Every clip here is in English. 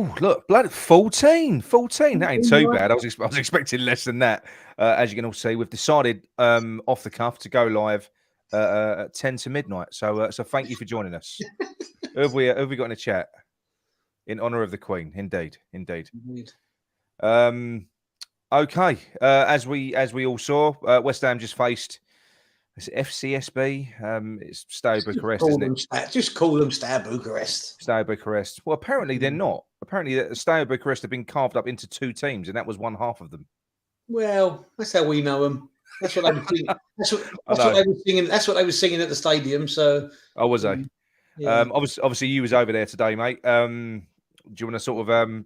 Oh, look, bloody 14. That ain't too bad. I was expecting less than that. As you can all see, we've decided off the cuff to go live at 10 to midnight. So thank you for joining us. who have we got in the chat? In honour of the Queen, indeed. Okay. As we all saw, West Ham just faced Fcsb. It's Steaua Bucharest, isn't it? Just call them Steaua Bucharest. Steaua Bucharest. Well, apparently they're not. Apparently, Steaua Bucharest have been carved up into two teams, and that was one half of them. Well, that's how we know them. That's what they were singing. That's what they were singing. That's what they were singing at the stadium. So, was they? Yeah. Obviously, you was over there today, mate. Do you want to sort of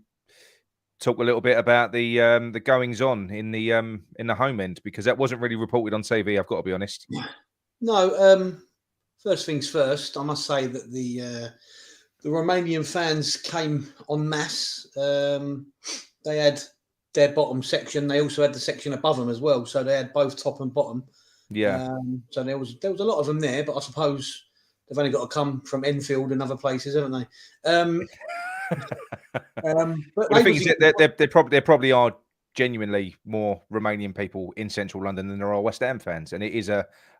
talk a little bit about the goings on in the home end, because that wasn't really reported on TV? I've got to be honest. No. First things first. I must say that the Romanian fans came en masse. They had their bottom section. They also had the section above them as well. So they had both top and bottom. Yeah. So there was a lot of them there, but I suppose they've only got to come from Enfield and other places, haven't they? But the thing is, there probably are genuinely more Romanian people in central London than there are West Ham fans, and it is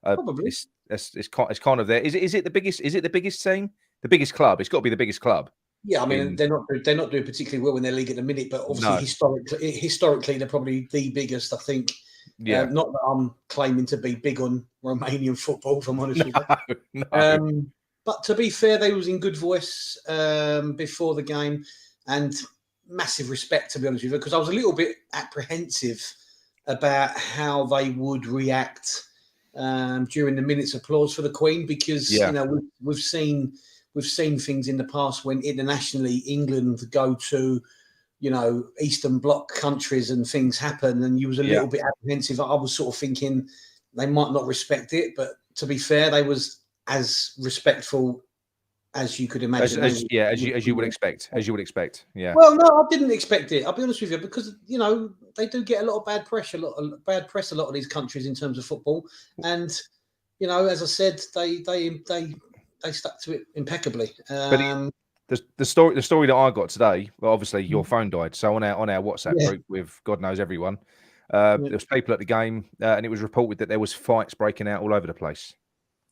probably it's kind of there. Is it the biggest? Is it the biggest team? The biggest club? It's got to be the biggest club. Yeah, I mean they're not doing particularly well in their league at the minute, but obviously historically they're probably the biggest, I think. Yeah. Not that I'm claiming to be big on Romanian football, if I'm honest with you. No. But to be fair, they was in good voice before the game, and massive respect, to be honest with you, because I was a little bit apprehensive about how they would react during the minute's applause for the Queen, because we've seen things in the past when internationally England go to Eastern Bloc countries and things happen, and you was a little bit apprehensive. I was sort of thinking they might not respect it, but to be fair, they was as respectful as you could imagine. As you would expect. Yeah. Well, no, I didn't expect it. I'll be honest with you, because they do get a lot of bad press. A lot of these countries in terms of football, and as I said, they stuck to it impeccably. The story that I got today, well, obviously your phone died, so on our WhatsApp group with God knows everyone, there was people at the game, and it was reported that there was fights breaking out all over the place.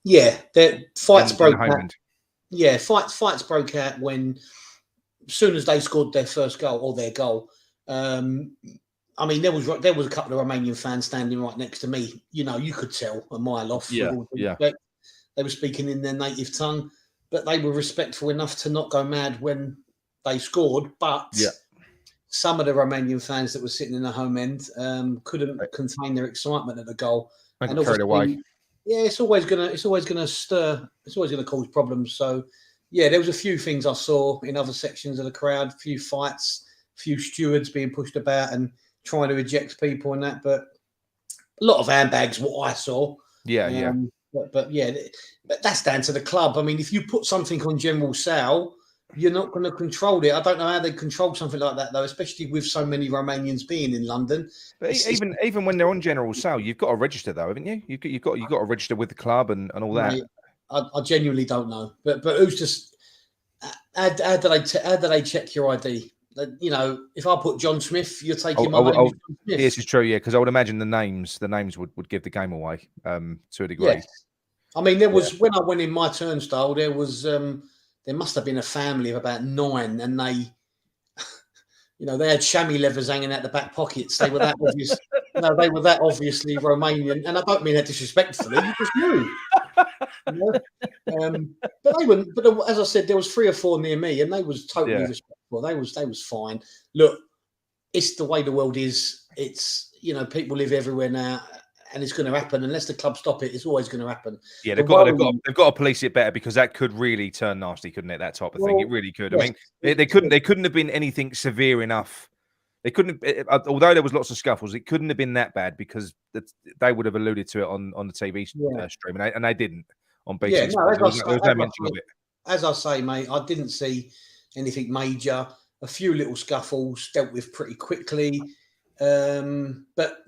Yeah, fights broke out. Yeah, fights broke out when, as soon as they scored their first goal or their goal. I mean, there was a couple of Romanian fans standing right next to me. You could tell a mile off. Yeah. They were speaking in their native tongue, but they were respectful enough to not go mad when they scored. But some of the Romanian fans that were sitting in the home end couldn't contain their excitement at the goal. And carried away. Yeah, it's always gonna stir. It's always gonna cause problems. So, there was a few things I saw in other sections of the crowd. A few fights, a few stewards being pushed about and trying to eject people and that. But a lot of handbags, what I saw. Yeah. But that's down to the club. I mean, if you put something on general sale, you're not going to control it. I don't know how they control something like that, though, especially with so many Romanians being in London. But even when they're on general sale, you've got to register, though, haven't you? You've got to register with the club and all that. Mate, I genuinely don't know. But who's just how do they check your ID? If I put John Smith, you're taking my name. John Smith. Yes, it's true. Yeah, because I would imagine the names would give the game away to a degree. Yes. I mean, there was when I went in my turnstile, there was. There must have been a family of about 9, and they had chamois leathers hanging out the back pockets. They were that obvious. They were that obviously Romanian, and I don't mean that disrespectfully. You just knew. But they wouldn't. But as I said, there was 3 or 4 near me, and they was totally respectful. They was fine. Look, it's the way the world is. It's people live everywhere now. And it's going to happen unless the club stop it. It's always going to happen. Yeah, they've got to police it better, because that could really turn nasty, couldn't it? That type of thing, it really could. Yes. I mean, they couldn't have been anything severe enough. They couldn't, although there was lots of scuffles, it couldn't have been that bad, because they would have alluded to it on the TV stream, and they didn't on BT. Yeah, there was no mention of it. As I say, mate, I didn't see anything major. A few little scuffles dealt with pretty quickly. But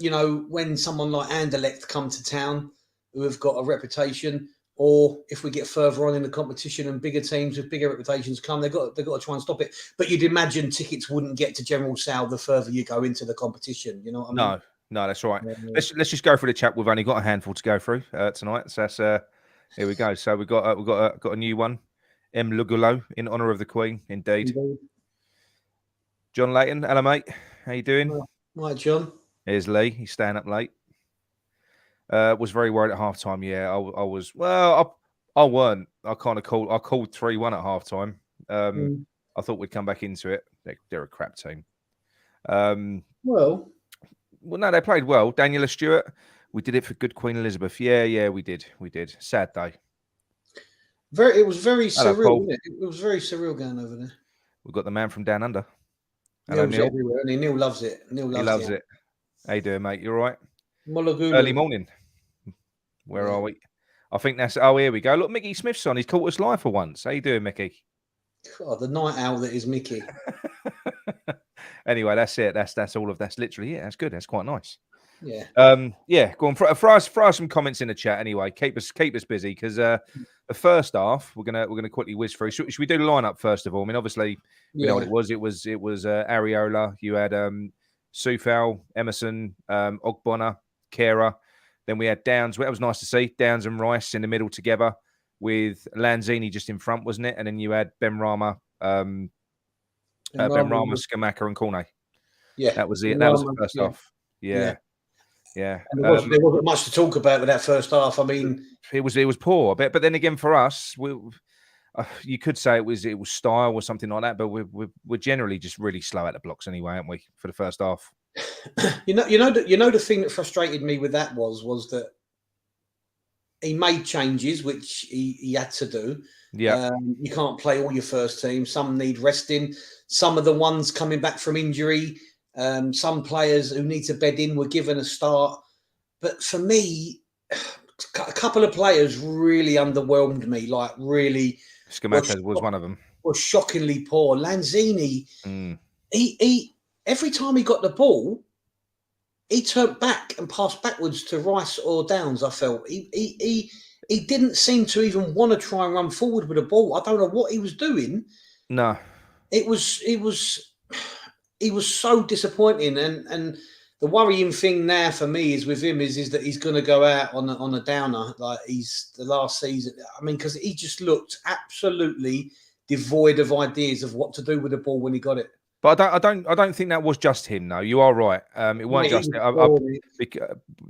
when someone like Anderlecht come to town, who have got a reputation, or if we get further on in the competition and bigger teams with bigger reputations come, they've got to try and stop it. But you'd imagine tickets wouldn't get to general sale the further you go into the competition. You know what I mean? No, that's right. Let's just go through the chat. We've only got a handful to go through tonight. So that's here we go. So we've got a new one. M. Lugulo, in honour of the Queen, indeed. John Layton, hello mate. How you doing? Right, John. Here's Lee. He's staying up late. Was very worried at half time. Yeah, I was. Well, I weren't. I called 3-1 at half time. I thought we'd come back into it. They're a crap team. Well, no, they played well. Daniela Stewart, we did it for good Queen Elizabeth. Yeah, we did. Sad day. It was very surreal. Wasn't it? It was very surreal going over there. We've got the man from down under. Hello, Neil. Everywhere, and Neil loves it. He loves it. How you doing, mate? You all right? Mulagulu. Early morning. Where are we? I think that's. Oh, here we go. Look, Mickey Smith's on. He's caught us live for once. How you doing, Mickey? God, the night owl that is Mickey. Anyway, that's it. That's all of that's literally it. That's good. That's quite nice. Yeah. Go on. For us some comments in the chat anyway. Keep us busy because the first half we're gonna quickly whiz through. Should we do the lineup first of all? I mean, obviously, you know what it was. It was Areola. You had Soufal, Emerson, Ogbonna, Kera. Then we had Downs. That was nice to see. Downs and Rice in the middle together with Lanzini just in front, wasn't it? And then you had Benrahma, Scamacca, and Cornet. Yeah, that was it. That was the first half. Yeah. And there wasn't much to talk about with that first half. I mean, it was poor. But then again, for us, you could say it was style or something like that. But we're generally just really slow at the blocks anyway, aren't we? For the first half. You know the thing that frustrated me with that was that he made changes, which he had to do. Yeah, you can't play all your first team. Some need resting. Some of the ones coming back from injury. Some players who need to bed in were given a start. But for me, a couple of players really underwhelmed me. Like really, Scamacca was one of them. Was shockingly poor. Lanzini, he every time he got the ball, he turned back and passed backwards to Rice or Downs. I felt he didn't seem to even want to try and run forward with the ball. I don't know what he was doing. No, it was so disappointing. And the worrying thing now for me is with him is that he's going to go out on a downer like he's the last season. I mean, because he just looked absolutely devoid of ideas of what to do with the ball when he got it. But I don't think that was just him. No, you are right. It wasn't just.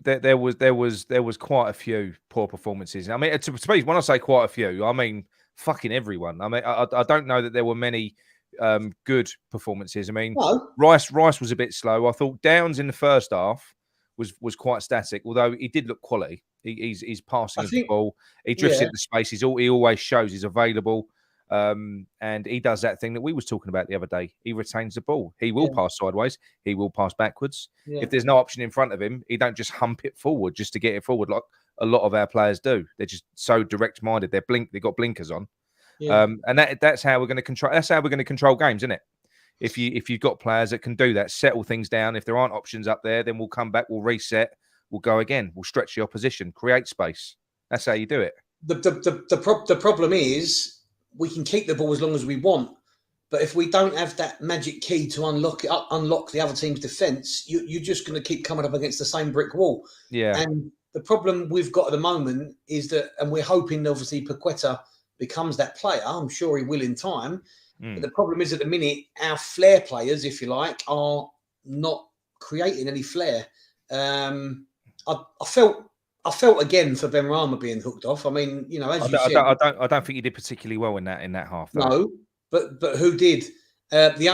There was quite a few poor performances. I mean, to speak when I say quite a few, I mean fucking everyone. I mean, I don't know that there were many good performances. I mean, Rice was a bit slow. I thought Downs in the first half was quite static, although he did look quality. He's passing the ball. He drifts into space. He always shows he's available. And he does that thing that we was talking about the other day. He retains the ball. He will pass sideways. He will pass backwards. Yeah. If there's no option in front of him, he don't just hump it forward just to get it forward like a lot of our players do. They're just so direct-minded. They got blinkers on. Yeah. And that's how we're going to control. That's how we're going to control games, isn't it? If you've got players that can do that, settle things down. If there aren't options up there, then we'll come back. We'll reset. We'll go again. We'll stretch the opposition. Create space. That's how you do it. The problem is, we can keep the ball as long as we want, but if we don't have that magic key to unlock the other team's defence, you're just going to keep coming up against the same brick wall. Yeah. And the problem we've got at the moment is that, and we're hoping obviously Paquetta becomes that player. I'm sure he will in time. But the problem is at the minute, our flair players, if you like, are not creating any flair. I felt again for Benrahma being hooked off. I mean, you know, as you said, I don't think he did particularly well in that half. Though. No, but who did? The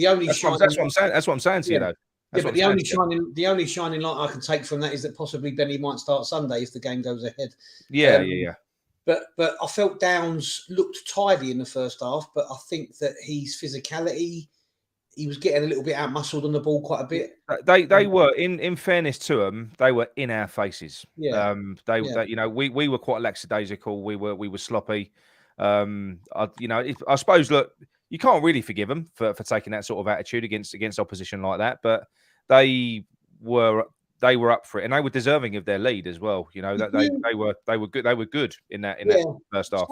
only that's shining. That's what I'm saying to you, though. But the only shining light I can take from that is that possibly Benny might start Sunday if the game goes ahead. Yeah. But I felt Downs looked tidy in the first half, but I think that his physicality. He was getting a little bit out-muscled on the ball quite a bit. They were, in fairness to them, they were in our faces. Yeah. They you know, we were quite lackadaisical. We were sloppy. I suppose, look, you can't really forgive them for taking that sort of attitude against opposition like that. But they were they were up for it, and they were deserving of their lead as well. You know that they were good. They were good in that first half.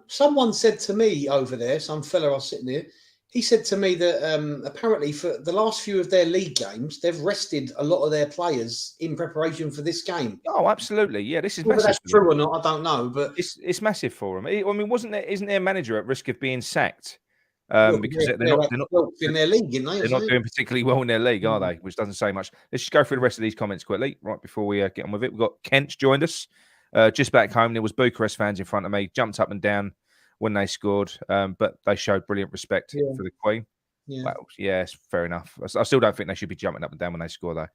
Someone said to me over there, some fella I was sitting there. He said to me that apparently for the last few of their league games, they've rested a lot of their players in preparation for this game. Oh, absolutely, yeah. This is whether massive. That's true or not, I don't know, but it's massive for them. I mean, isn't their manager at risk of being sacked? Because they're not in their league, aren't they? They're not doing particularly well in their league, are they? Mm. Which doesn't say much. Let's just go through the rest of these comments quickly, right before we get on with it. We've got Kent joined us just back home. There was Bucharest fans in front of me, jumped up and down when they scored, but they showed brilliant respect for the Queen. Yeah. Well, yes, fair enough. I still don't think they should be jumping up and down when they score, though.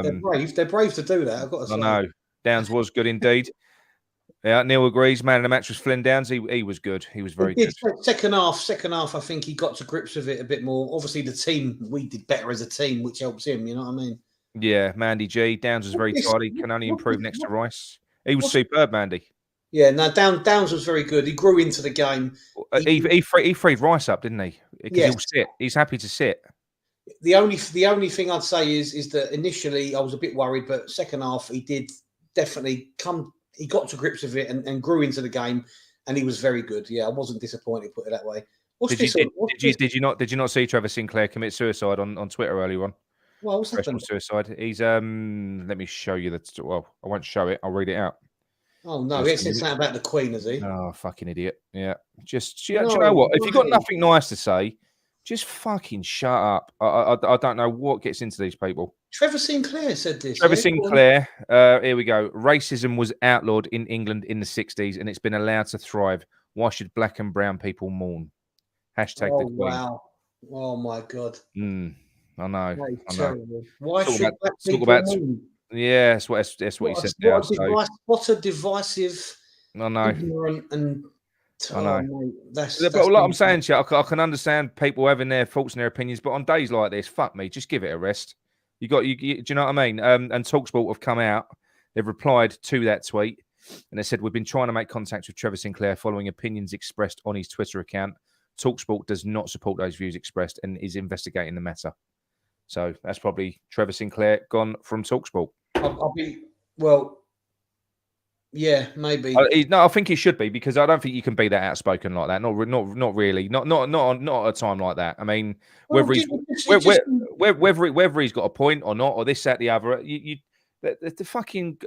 They're brave. They're brave to do that. I've got to say. I know. Downs was good indeed. Yeah, Neil agrees. Man of the match was Flynn Downs. He was good. He was very good. Second half, I think he got to grips with it a bit more. Obviously, the team, we did better as a team, which helps him. You know what I mean? Yeah, Mandy G. Downs was very tidy. Can only improve next to Rice. He was superb, Mandy. Yeah, no, Downs was very good. He grew into the game. He freed Rice up, didn't he? Because he'll sit. He's happy to sit. The only thing I'd say is that initially I was a bit worried, but second half he did definitely come. He got to grips with it and grew into the game, and he was very good. Yeah, I wasn't disappointed, put it that way. Did you not see Trevor Sinclair commit suicide on Twitter earlier on? Well, what's happened? Suicide. He's let me show you that. Well, I won't show it. I'll read it out. Oh no, he said something about the Queen, has he? Oh, fucking idiot! Yeah, do you know what? If you've got nothing nice to say, just fucking shut up. I don't know what gets into these people. Trevor Sinclair said this. Trevor Sinclair, here we go. Racism was outlawed in England in the 60s and it's been allowed to thrive. Why should black and brown people mourn? Hashtag the Queen. Wow. Oh, my God. I know. Why should black people mourn? Yeah, that's what he said. What a divisive, I know. Ignorant and... I know. Mate, that's but what I'm saying to you, I can understand people having their thoughts and their opinions, but on days like this, fuck me, just give it a rest. Do you know what I mean? And TalkSport have come out. They've replied to that tweet, and they said, we've been trying to make contact with Trevor Sinclair following opinions expressed on his Twitter account. TalkSport does not support those views expressed and is investigating the matter. So that's probably Trevor Sinclair gone from TalkSport. Yeah, maybe. I think he should be, because I don't think you can be that outspoken like that. Not really. Not at a time like that. I mean, whether he's got a point or not, or this, that, the other. The fucking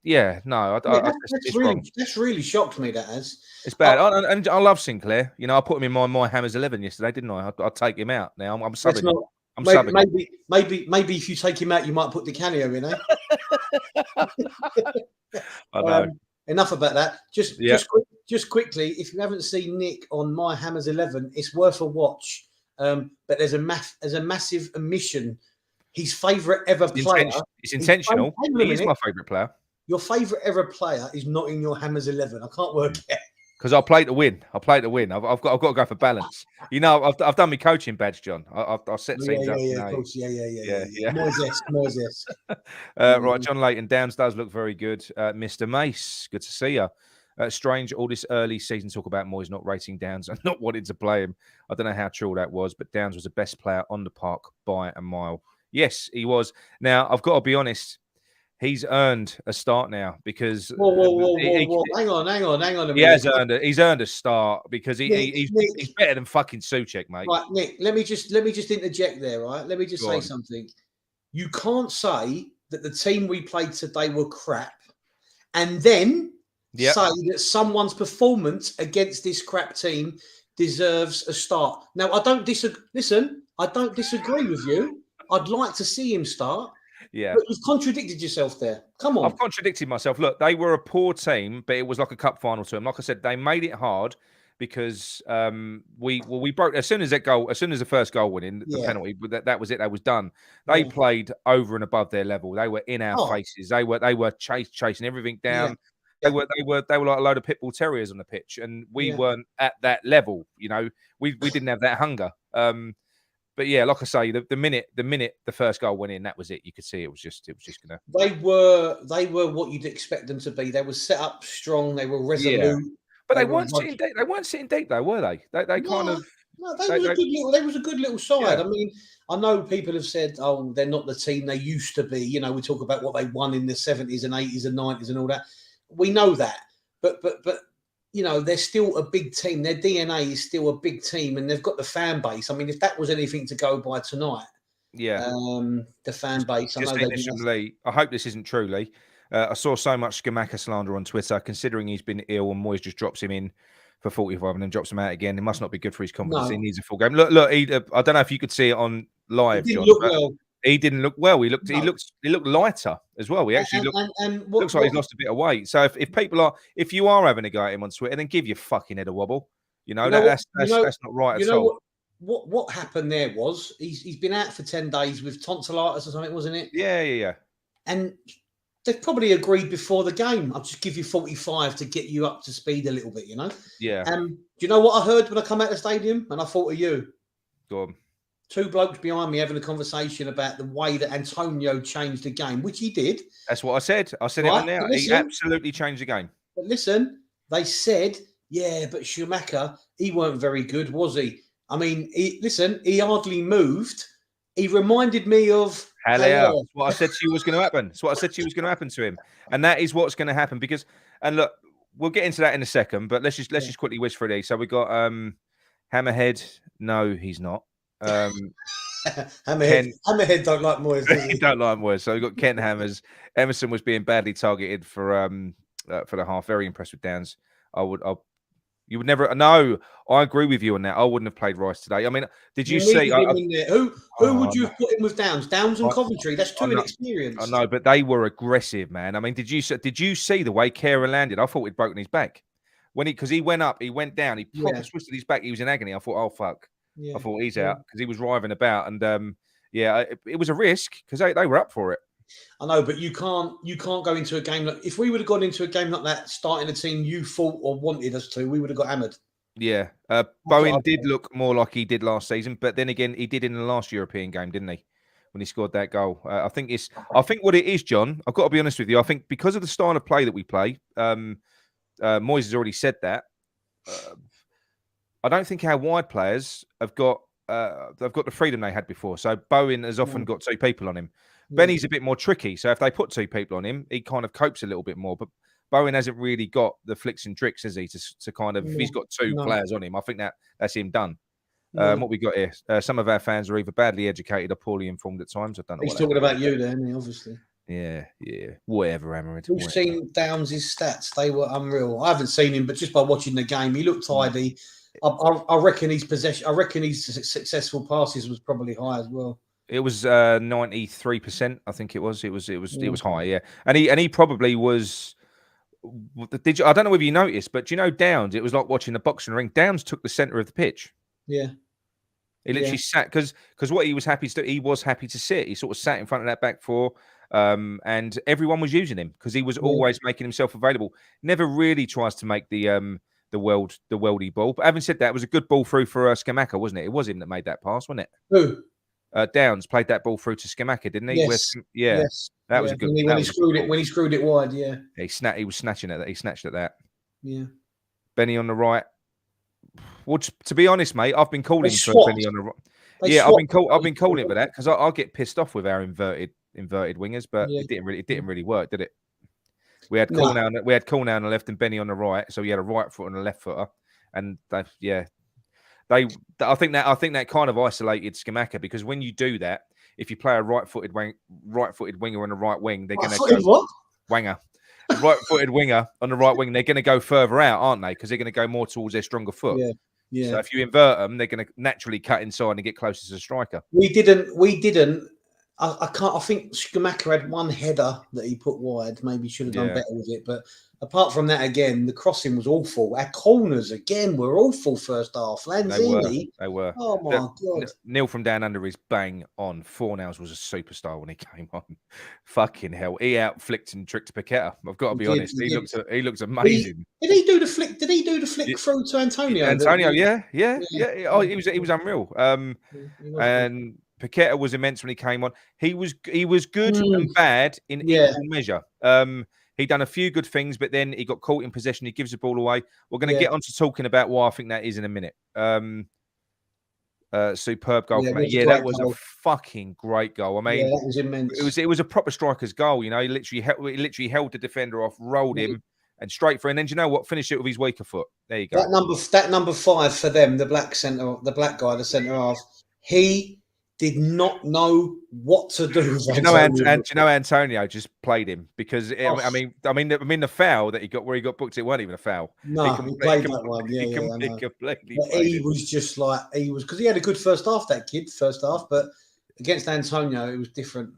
no. That's really shocked me. That has. It's bad. And I love Sinclair. You know, I put him in my Hammers 11 yesterday, didn't I? I'll take him out now. I'm subbing. Maybe if you take him out, you might put Di Canio in, eh? I know. Enough about that. Just quickly, if you haven't seen Nick on my Hammers 11, it's worth a watch. But there's a massive omission. His favourite ever player. It's intentional. He is my favourite player. Your favourite ever player is not in your Hammers 11. I can't work it. Because I play to win. I've got to go for balance. You know, I've done my coaching badge, John. I've set teams up. Yeah, of course. Yeah. Moyes. Right, John Layton. Downs does look very good. Mr. Mace, good to see you. Strange, all this early season talk about Moyes not rating Downs and not wanting to play him. I don't know how true that was, but Downs was the best player on the park by a mile. Yes, he was. Now, I've got to be honest. He's earned a start now because whoa. Hang on a minute. He's earned a start because he's better than fucking Souček, mate. Right, Nick, let me just interject there, right? Let me just say something. You can't say that the team we played today were crap and then say that someone's performance against this crap team deserves a start. Now, I don't disagree. Listen, I don't disagree with you. I'd like to see him start. Yeah, but you've contradicted yourself there. Come on. I've contradicted myself. Look, they were a poor team, but it was like a cup final to them. Like I said, they made it hard because we broke as soon as the first goal went in, the penalty. That was it. That was done. They played over and above their level. They were in our faces. They were chasing everything down. They were like a load of pit bull terriers on the pitch, and we weren't at that level. You know, we didn't have that hunger. But yeah, like I say, the minute the first goal went in, that was it. You could see it was just gonna. They were what you'd expect them to be. They were set up strong. They were resolute. Yeah. But they weren't sitting deep. They weren't sitting deep though, were they? They kind of. No, they was a good little side. I mean, I know people have said, "Oh, they're not the team they used to be." You know, we talk about what they won in the 70s and 80s and 90s and all that. We know that, but you know, they're still a big team. Their DNA is still a big team, and they've got the fan base. I mean, if that was anything to go by tonight, Yeah. the fan base. I know Just they've think this been. from Lee. I hope this isn't true, Lee. I saw so much Scamacca slander on Twitter, considering he's been ill and Moyes just drops him in for 45 and then drops him out again. It must not be good for his confidence. He No, needs a full game. Look. I don't know if you could see it on he live, didn't John, look but well. he didn't look well. He looked No. lighter as well. He actually looks like he's lost a bit of weight. So if you are having a go at him on Twitter, then give your fucking head a wobble. That's not right at all. What happened there was he's been out for 10 days with tonsillitis or something, wasn't it? Yeah. And they've probably agreed before the game, I'll just give you 45 to get you up to speed a little bit, you know? Yeah. Do you know what I heard when I come out of the stadium? And I thought of you. Go on. Two blokes behind me having a conversation about the way that Antonio changed the game, which he did. That's what I said. I said it on there. He absolutely changed the game. But listen, they said, yeah, but Scamacca, he weren't very good, was he? I mean, he hardly moved. He reminded me of That's what I said to you was going to happen. That's what I said to you was going to happen to him, and that is what's going to happen. And look, we'll get into that in a second, but let's just quickly whiz through these. So we got Hammerhead. No, he's not. Hammerhead don't like Moyes. He don't like Moyes. So we got Kent Hammers. Emerson was being badly targeted for the half. Very impressed with Downs. You would never. No, I agree with you on that. I wouldn't have played Rice today. I mean, did you see? Who would you have put in with Downs? Downs and Coventry. That's too inexperienced. I know, but they were aggressive, man. I mean, did you see the way Kera landed? I thought he'd broken his back because he went up, he went down, he proper twisted his back. He was in agony. I thought, oh fuck. I thought he's out because he was writhing about, and it was a risk because they were up for it. I know, but you can't go into a game like if we would have gone into a game like that, starting a team you thought or wanted us to, we would have got hammered. Yeah, Bowen did look more like he did last season, but then again, he did in the last European game, didn't he? When he scored that goal, I think what it is, John. I've got to be honest with you. I think because of the style of play that we play, Moyes has already said that. I don't think our wide players have got they've got the freedom they had before. So Bowen has often got two people on him. Benny's a bit more tricky. So if they put two people on him, he kind of copes a little bit more. But Bowen hasn't really got the flicks and tricks, has he? To kind of if he's got two players on him, I think that's him done. What we got here? Some of our fans are either badly educated or poorly informed at times. I don't know. He's talking about you, then, obviously. Yeah. Whatever, Amarid. We've seen Downs' stats; they were unreal. I haven't seen him, but just by watching the game, he looked tidy. I reckon his possession. I reckon his successful passes was probably high as well. It was 93%. I think it was. It was high. Yeah, and he probably was. I don't know whether you noticed, but do you know Downs? It was like watching the boxing ring. Downs took the center of the pitch. Yeah. He literally sat because what he was happy to do, he was happy to sit. He sort of sat in front of that back four, and everyone was using him because he was always making himself available. Never really tries to make the worldy ball. But having said that, it was a good ball through for Scamacca, wasn't it? It was him that made that pass, wasn't it? Who? Downs played that ball through to Scamacca, didn't he? Yes. That was a good. When he screwed it wide, he was snatching at that. He snatched at that. Yeah. Benny on the right. Well, to be honest, mate, I've been calling for Benny on the right. I've been calling it for that because I get pissed off with our inverted wingers, but it didn't really work, did it? We had Cornell on the left and Benny on the right, so he had a right foot and a left footer, and I think that kind of isolated Scamacca because when you do that, if you play a right-footed winger on the right wing, they're going to go winger. A right-footed winger on the right wing, they're going to go further out, aren't they? Because they're going to go more towards their stronger foot. Yeah. So if you invert them, they're going to naturally cut inside and get closer to the striker. We didn't. I can't. I think Scamacca had one header that he put wide. Maybe should have done better with it. But apart from that, again, the crossing was awful. Our corners again were awful first half. Lanzini, they were. Oh my god! Neil from down under is bang on. Fornals was a superstar when he came on. Fucking hell, he out flicked and tricked Paquetta. I've got to be honest. He looks amazing. Did he do the flick? Did he do the flick through to Antonio? Yeah. Oh, he was unreal. And Paquetta was immense when he came on. He was good and bad in equal measure. He done a few good things, but then he got caught in possession. He gives the ball away. We're going to get on to talking about why I think that is in a minute. Superb goal Yeah, from it it. was a Yeah, great that was a goal. fucking great goal. I Yeah, mean, that was immense. it was a proper striker's goal. You know, he literally held the defender off, rolled him, and straight for. And then do you know what? Finished it with his weaker foot. There you go. That number 5 for them, the black guy, the centre half. He did not know what to do. Do you know Antonio just played him because Oh. I mean the foul that he got where he got booked, it wasn't even a foul. No, he played that one. Yeah, I know. Completely But he was just like because he had a good first half. That kid first half, but against Antonio, it was different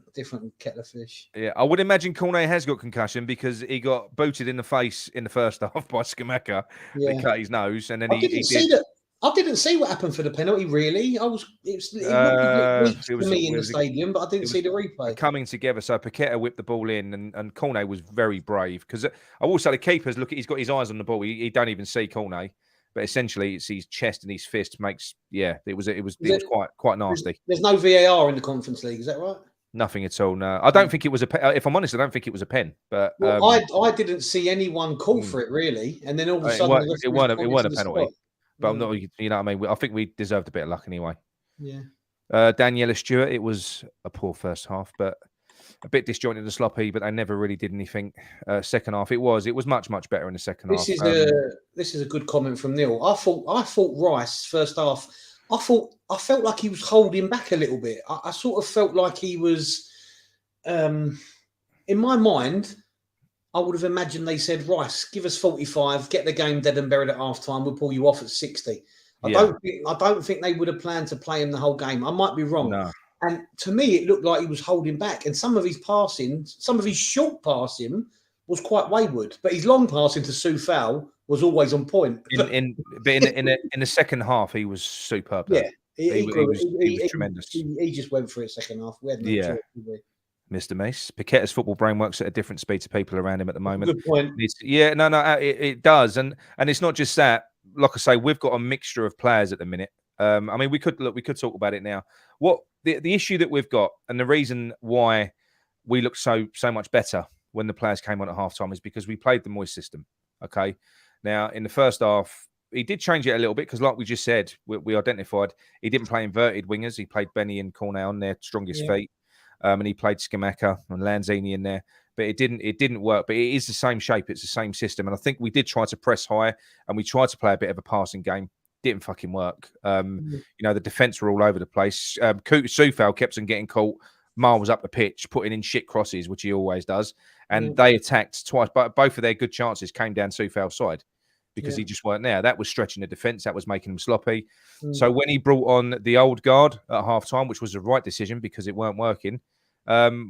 kettle of fish. Yeah, I would imagine Cornet has got concussion because he got booted in the face in the first half by Scamacca. Yeah. They cut his nose, and then I didn't see what happened for the penalty. Really, it looked weak to me in the stadium, but I didn't see the replay coming together. So Paquetta whipped the ball in, and Cornet was very brave because I will say the keeper's he's got his eyes on the ball. He don't even see Cornet, but essentially it's his chest and his fist makes. Yeah, it was quite nasty. There's no VAR in the Conference League, is that right? Nothing at all. No, I don't think it was if I'm honest, I don't think it was a pen. But I didn't see anyone call for it really, and then all of a sudden it weren't a penalty. But I'm not, you know what I mean? I think we deserved a bit of luck anyway. Yeah. Daniela Stewart, it was a poor first half, but a bit disjointed and sloppy, but they never really did anything. Second half, it was much better in the second half. This is a good comment from Neil. I thought Rice first half. I felt like he was holding back a little bit. I sort of felt like he was, in my mind, I would have imagined they said, Rice, give us 45, get the game dead and buried at half time. We'll pull you off at 60. I don't think they would have planned to play him the whole game. I might be wrong. No. And to me, it looked like he was holding back. And some of his short passing was quite wayward. But his long passing to Soufal was always on point. In the second half, he was superb. Yeah, he was tremendous. He just went for it second half. We had no choice, did we? Mr. Mace. Paquetta's football brain works at a different speed to people around him at the moment. Good point. It does. And it's not just that. Like I say, we've got a mixture of players at the minute. I mean, we could talk about it now. What the issue that we've got and the reason why we looked so much better when the players came on at halftime is because we played the Moyes system. Okay. Now, in the first half, he did change it a little bit because, like we just said, we identified he didn't play inverted wingers. He played Benny and Cornet on their strongest feet. And he played Scamacca and Lanzini in there, but it didn't work. But it is the same shape, it's the same system, and I think we did try to press high and we tried to play a bit of a passing game. Didn't fucking work. You know, the defense were all over the place. Soufal kept on getting caught miles up the pitch, putting in shit crosses, which he always does, and they attacked twice. But both of their good chances came down Soufal's side because he just weren't there. That was stretching the defense. That was making them sloppy. So when he brought on the old guard at halftime, which was the right decision because it weren't working,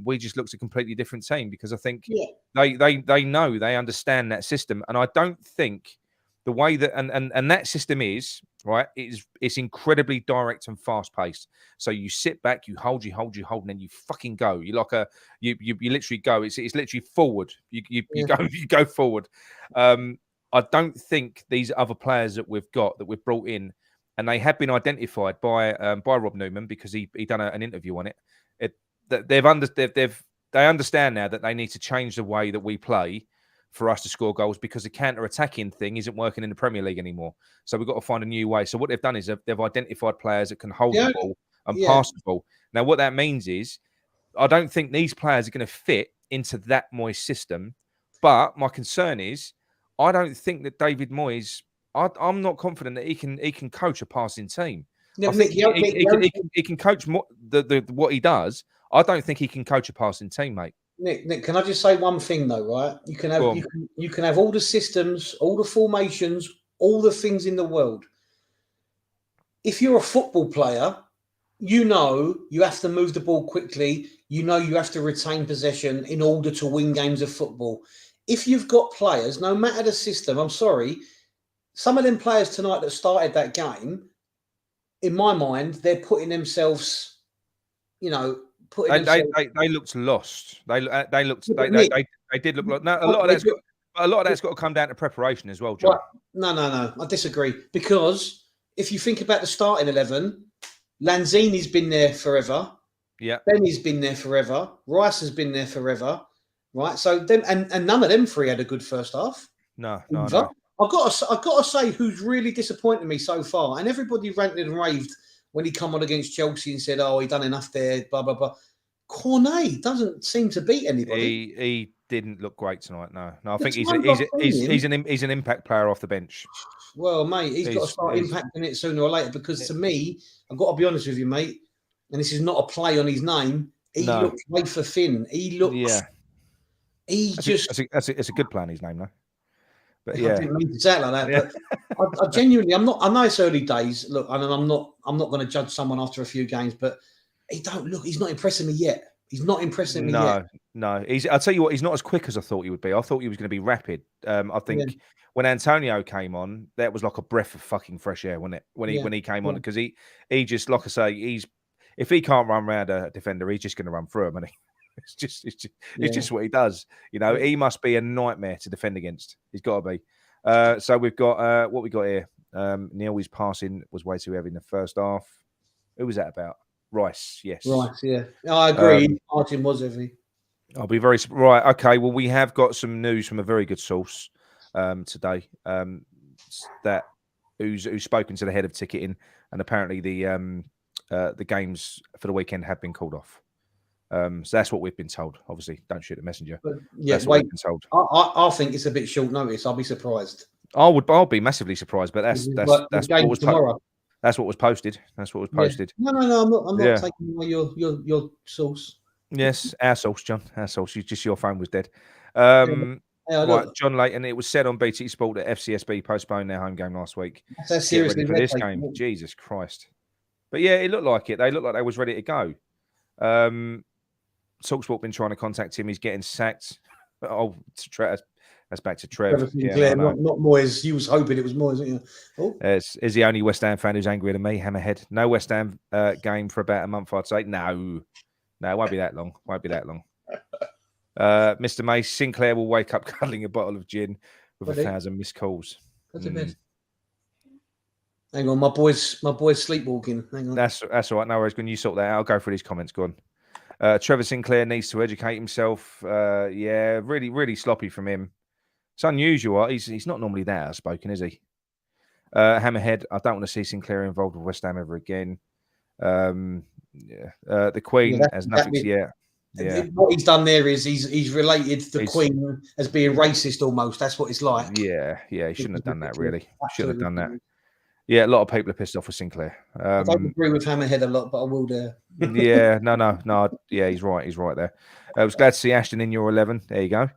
we just looked a completely different team because I think they know, they understand that system. And I don't think the way that and that system is, right, it's incredibly direct and fast paced. So you sit back, you hold, and then you fucking go. You like you literally go. It's literally forward. You go forward. I don't think these other players that we've brought in, and they have been identified by Rob Newman because he done an interview on it. They understand now that they need to change the way that we play for us to score goals because the counter-attacking thing isn't working in the Premier League anymore. So we've got to find a new way. So what they've done is they've identified players that can hold the ball and pass the ball. Now, what that means is I don't think these players are going to fit into that Moyes system. But my concern is I don't think that David Moyes, I'm not confident that he can coach a passing team. I think he can coach what he does. I don't think he can coach a passing team, mate. Nick, can I just say one thing though, right? You can have all the systems, all the formations, all the things in the world. If you're a football player, you know you have to move the ball quickly. You know you have to retain possession in order to win games of football. If you've got players, no matter the system, I'm sorry, some of them players tonight that started that game, in my mind, they're putting themselves, you know, they looked lost. They did look like a lot of that's got to come down to preparation as well, John. Right. No, I disagree because if you think about the starting 11, Lanzini's been there forever. Yeah, Benny's been there forever. Rice has been there forever. Right, so them and none of them three had a good first half. No. I've got to say who's really disappointed me so far, and everybody ranted and raved when he come on against Chelsea and said, "Oh, he done enough there," blah blah blah. Cornet doesn't seem to beat anybody. He didn't look great tonight. No, I The think he's times I've seen him, he's an impact player off the bench. well, mate, he's got to start He's impacting it sooner or later. Because to me, I've got to be honest with you, mate, and this is not a play on his name. He no, looks wafer thin. He looks. yeah, He it's a good plan. His name though, but I yeah, didn't mean to say it like that, yeah. but I genuinely, I'm not. I know it's early days. Look, and I'm not going to judge someone after a few games, but he's not impressing me yet. He's not impressing me yet. No. I'll tell you what, he's not as quick as I thought he would be. I thought he was going to be rapid. I Yeah, think when Antonio came on, that was like a breath of fucking fresh air, wasn't it? yeah, When he came on, yeah, because he just, like I say, if he can't run around a defender, he's just going to run through him, and it's yeah. just what he does. You know, Yeah. he must be a nightmare to defend against. He's got to be. So we've got what we got here. Neil, his passing was way too heavy in the first half. Who was that about? Rice, yes. Right, yeah. I agree. Martin was heavy. I'll be very right. Okay, well, we have got some news from a very good source today. That who's spoken to the head of ticketing, and apparently the games for the weekend have been called off. So that's what we've been told. Obviously, don't shoot the messenger. But yeah, That's what we've been told. I think it's a bit short notice. I'll be surprised. I'll be massively surprised, but that's what was tomorrow. That's what was posted. That's what was posted. Yeah. No, I'm not taking away your source. Yes, our source, John. Our source. Just your phone was dead. Right, John Layton. It was said on BT Sport that Fcsb postponed their home game last week. that's Get seriously ready for this game. Jesus Christ! But yeah, it looked like it. They looked like they was ready to go. Talksport been trying to contact him. He's getting sacked. Oh, that's back to Trevor Sinclair, not Moyes. You was hoping it was Moyes, weren't you? Oh. Is the only West Ham fan who's angrier than me, Hammerhead. No West Ham game for about a month, I'd say. No, it won't be that long. Mr. Mace, Sinclair will wake up cuddling a bottle of gin with 1,000 missed calls. Go to bed. Hang on, my boy's sleepwalking. Hang on. That's all right. No worries. When you sort that out, I'll go through these comments. Go on. Trevor Sinclair needs to educate himself. Yeah, really, really sloppy from him. It's unusual. He's not normally that outspoken, is he? Hammerhead, I don't want to see Sinclair involved with West Ham ever again. The Queen has nothing to yet. Yeah. What he's done there is he's related the Queen as being racist almost. That's what it's like. Yeah. He shouldn't have done that, really. Shouldn't have done that. Yeah, a lot of people are pissed off with Sinclair. I don't agree with Hammerhead a lot, but I will do. Yeah, no. Yeah, he's right. He's right there. I was glad to see Ashton in your 11. There you go.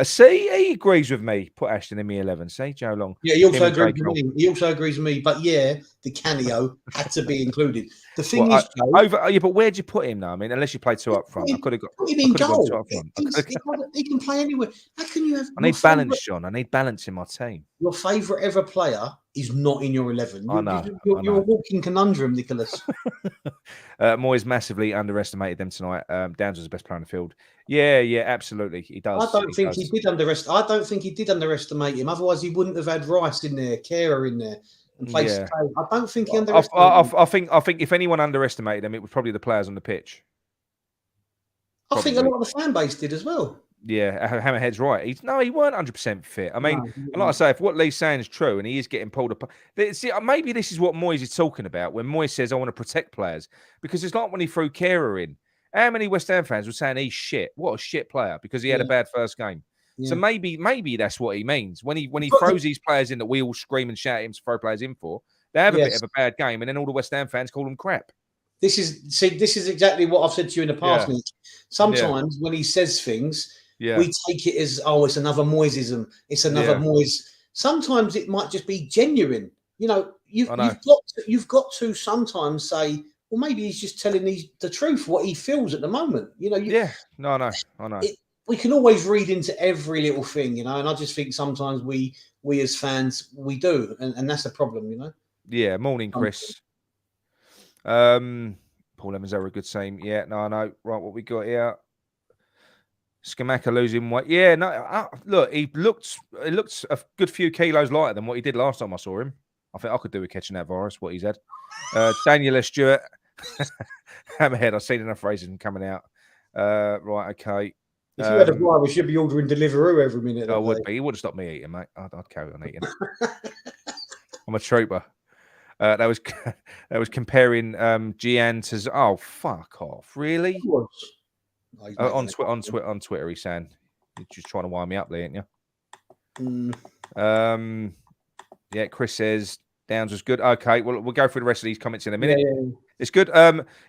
See, he agrees with me. Put Ashton in me 11. See, Joe Long. Yeah, he also agrees with me. He also agrees with me. But yeah, the cameo had to be included. The thing is, Joe, but where'd you put him now? I mean, unless you play two up front, I could have got. Put him in goal. He can play anywhere. How can you have? I need balance, John. I need balance in my team. Your favourite ever player is not in your 11. I know. You're a walking conundrum, Nicholas. Moyes massively underestimated them tonight. Downs was the best player on the field. Yeah, absolutely. He does. I don't think he did underestimate him. Otherwise, he wouldn't have had Rice in there, Kehrer in there, and placed. I don't think he underestimated. I think if anyone underestimated him, it was probably the players on the pitch. I think a lot of the fan base did as well. Yeah, Hammerhead's right. He weren't 100% fit. I mean, and like I say, if what Lee's saying is true and he is getting pulled apart, see, maybe this is what Moyes is talking about when Moyes says, I want to protect players. Because it's like when he threw Kehrer in. How many West Ham fans were saying he's shit? What a shit player because he had a bad first game. Yeah. So maybe that's what he means. When he throws these players in that we all scream and shout at him to throw players in for, they have a bit of a bad game and then all the West Ham fans call them crap. This is exactly what I've said to you in the past. Yeah. Sometimes when he says things, we take it as, it's another Moyesism. It's another Moyes. Sometimes it might just be genuine. You know, you've got to sometimes say, well, maybe he's just telling the truth, what he feels at the moment. You know, I know. We can always read into every little thing, you know, and I just think sometimes we as fans, we do, and that's a problem, you know. Yeah, morning, Chris. Paul Evans are a good team. Yeah, no, I know. Right, what we got here. Scamacca losing weight. Yeah, no. Look, he looked a good few kilos lighter than what he did last time I saw him. I think I could do with catching that virus. What he's had. Daniel Stewart, Hammerhead. I've seen enough phrases coming out. Right, okay. If you had a virus, you'd be ordering Deliveroo every minute. I would be. He would have stopped me eating, mate. I'd carry on eating. I'm a trooper. That was that was comparing Gian to. Oh, fuck off! Really? On Twitter, he's saying you're just trying to wind me up, there, ain't you? Yeah. Chris says Downs was good. Okay, well, we'll go through the rest of these comments in a minute. Yeah. It's good.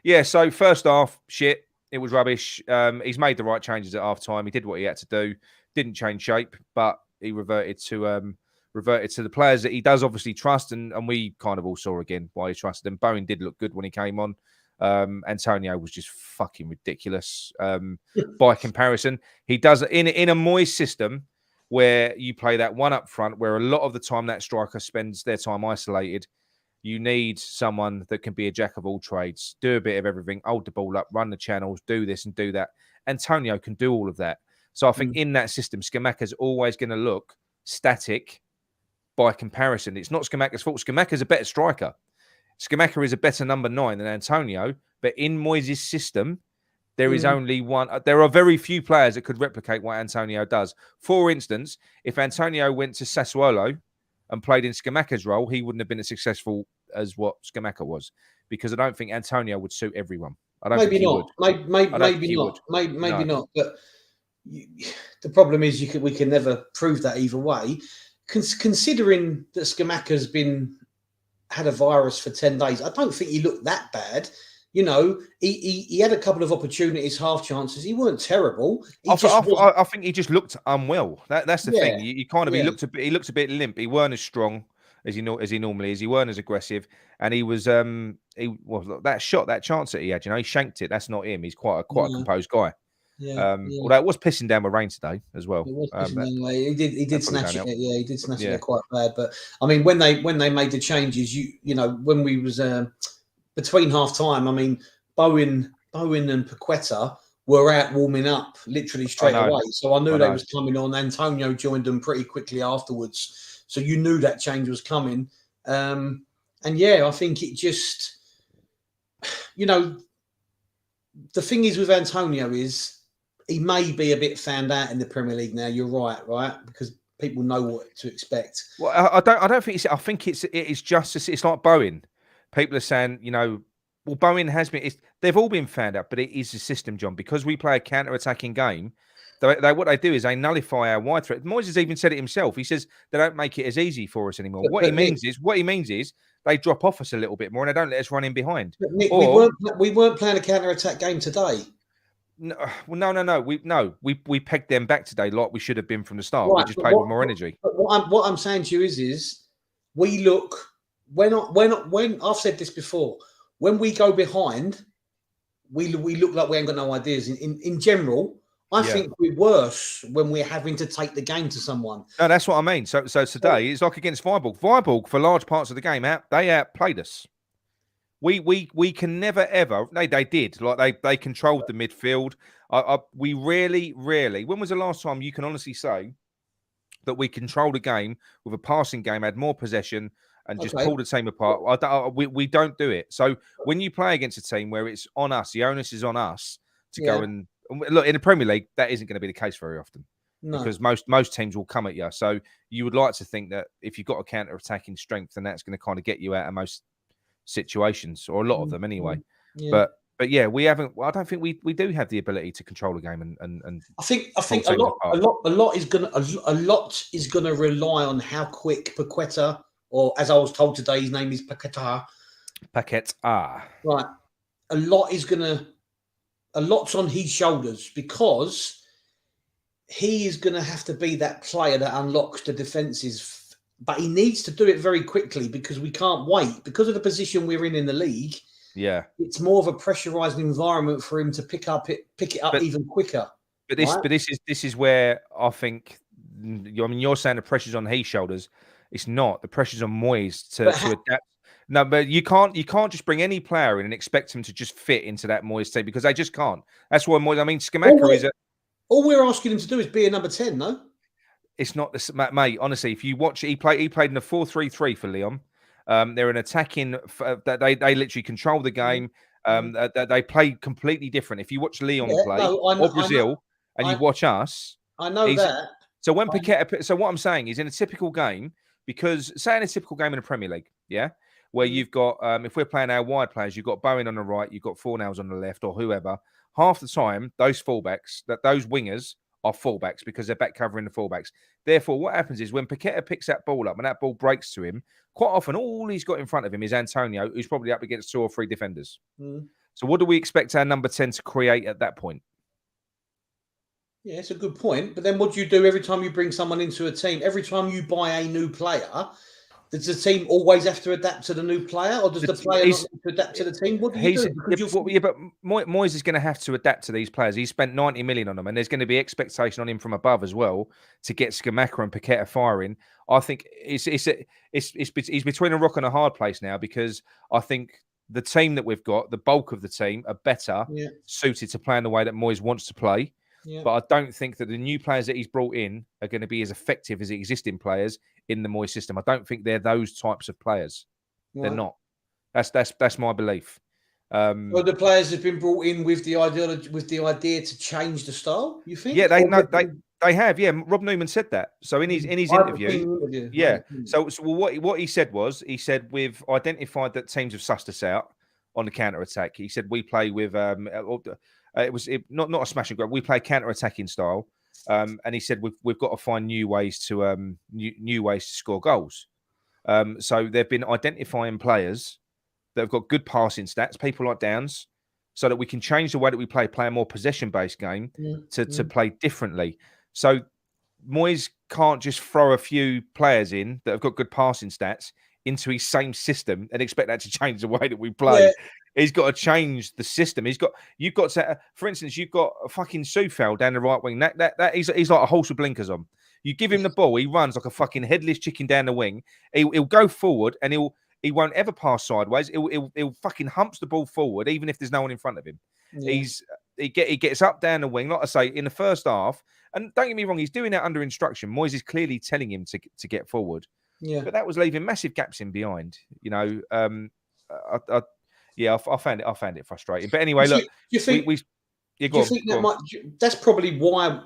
Yeah. So first half, shit. It was rubbish. He's made the right changes at half time. He did what he had to do. Didn't change shape, but he reverted to the players that he does obviously trust, and we kind of all saw again why he trusted them. Bowen did look good when he came on. Antonio was just fucking ridiculous. By comparison, he does in a Moyes system where you play that one up front, where a lot of the time that striker spends their time isolated. You need someone that can be a jack of all trades, do a bit of everything, hold the ball up, run the channels, do this and do that. Antonio can do all of that. So I think in that system, Scamacca's always going to look static by comparison. It's not Scamacca's fault. Scamacca's a better striker. Scamacca is a better number 9 than Antonio. But in Moyes' system, there is only one. There are very few players that could replicate what Antonio does. For instance, if Antonio went to Sassuolo and played in Scamacca's role, he wouldn't have been as successful as what Scamacca was, because I don't think Antonio would suit everyone. I don't think he would. Maybe not. Maybe not. But the problem is we can never prove that either way. Considering that Scamacca's had a virus for 10 days, I don't think he looked that bad. You know, he had a couple of opportunities, half chances. He weren't terrible. I think he just looked unwell. That's the thing. He kind of he looked a bit limp. He weren't as strong as he normally is. He weren't as aggressive, and he was that chance that he had. You know, he shanked it. That's not him. He's quite a composed guy. Although it was pissing down with rain today as well. It was pissing down with rain. He did snatch it. Yeah, he did snatch it quite bad. But I mean, when they made the changes, you know, when we was between half time, I mean, Bowen and Paquetta were out warming up literally straight away. So I knew they was coming on. Antonio joined them pretty quickly afterwards. So you knew that change was coming. And yeah, I think it just, you know, the thing is with Antonio is he may be a bit found out in the Premier League now. You're right? Because people know what to expect. Well, I don't think I think it's just it's like Bowen. People are saying, you know, well, Bowen has been. They've all been found out, but it is the system, John, because we play a counter-attacking game. What they do is they nullify our wide threat. Moyes has even said it himself. He says they don't make it as easy for us anymore. What he means is they drop off us a little bit more and they don't let us run in behind. Nick, we weren't playing a counter-attack game today. No. We pegged them back today like we should have been from the start. We just played with more energy. But what I'm saying to you is we look when I've said this before. When we go behind, we look like we ain't got no ideas. In general, I think we're worse when we're having to take the game to someone. No, that's what I mean. So today it's like against Viborg. Viborg for large parts of the game they outplayed us. We can never ever. They did, like they controlled the midfield. We rarely. When was the last time you can honestly say that we controlled a game with a passing game, had more possession, and just pulled the team apart? We don't do it. So when you play against a team where it's on us, the onus is on us to go and look in the Premier League. That isn't going to be the case very often. No. Because most teams will come at you. So you would like to think that if you've got a counter-attacking strength, then that's going to kind of get you out of most situations, or a lot of them anyway. But yeah, we haven't. I don't think we do have the ability to control the game and I think a lot is gonna rely on how quick Paquetta, or as I was told today, his name is Paquetta. Paquetta. Right. A lot's on his shoulders, because he is going to have to be that player that unlocks the defences. But he needs to do it very quickly, because we can't wait. Because of the position we're in the league, it's more of a pressurised environment for him to pick it up even quicker. But this is where I think, I mean, you're saying the pressure's on his shoulders. It's not. The pressure's on Moyes to adapt. No, but you can't just bring any player in and expect him to just fit into that Moyes team, because they just can't. That's why Moyes. I mean, Scamacca all we're asking him to do is be a number 10, no? It's not this, mate. Honestly, if you watch, he played in a 4-3-3 for Lyon. They're an attacking. They literally control the game. They play completely different. If you watch Lyon play or Brazil, and you watch us, I know that. So when Paquetta, so what I'm saying is, in a typical game, because say in a typical game in the Premier League, where you've got, if we're playing our wide players, you've got Bowen on the right, you've got Fornals on the left, or whoever. Half the time, those fullbacks, those wingers are fullbacks because they're back covering the fullbacks. Therefore, what happens is when Paquetta picks that ball up and that ball breaks to him, quite often all he's got in front of him is Antonio, who's probably up against 2 or 3 defenders. So what do we expect our number 10 to create at that point? Yeah, it's a good point. But then what do you do every time you bring someone into a team? Every time you buy a new player, does the team always have to adapt to the new player, or does the player not have to adapt to the team? What do you do? But Moyes is going to have to adapt to these players. He's spent 90 million on them, and there's going to be expectation on him from above as well to get Scamacca and Paquetta firing. I think he's between a rock and a hard place now, because I think the team that we've got, the bulk of the team, are better suited to playing the way that Moyes wants to play. Yeah. But I don't think that the new players that he's brought in are going to be as effective as the existing players in the Moyes system. I don't think they're those types of players. Right. They're not. That's my belief. Well, the players have been brought in with the idea to change the style. You think? Yeah, they have. Yeah, Rob Newman said that. So in his interview, yeah. So what he said was, he said we've identified that teams have sussed us out on the counter attack. He said we play with it was not a smash and grab. We play counter-attacking style, and he said we've got to find new ways to score goals. So they've been identifying players that have got good passing stats, people like Downs, so that we can change the way that we play a more possession-based game to play differently. So Moyes can't just throw a few players in that have got good passing stats into his same system and expect that to change the way that we play. Yeah. He's got to change the system. You've got to, for instance, you've got a fucking Soufal down the right wing. He's like a horse with blinkers on. You give him the ball, he runs like a fucking headless chicken down the wing. He'll go forward and he won't ever pass sideways. He'll fucking humps the ball forward even if there's no one in front of him. Yeah. He gets up down the wing, like I say, in the first half. And don't get me wrong, he's doing that under instruction. Moyes is clearly telling him to get forward. Yeah, but that was leaving massive gaps in behind. You know, I found it frustrating. But anyway, look, that's probably why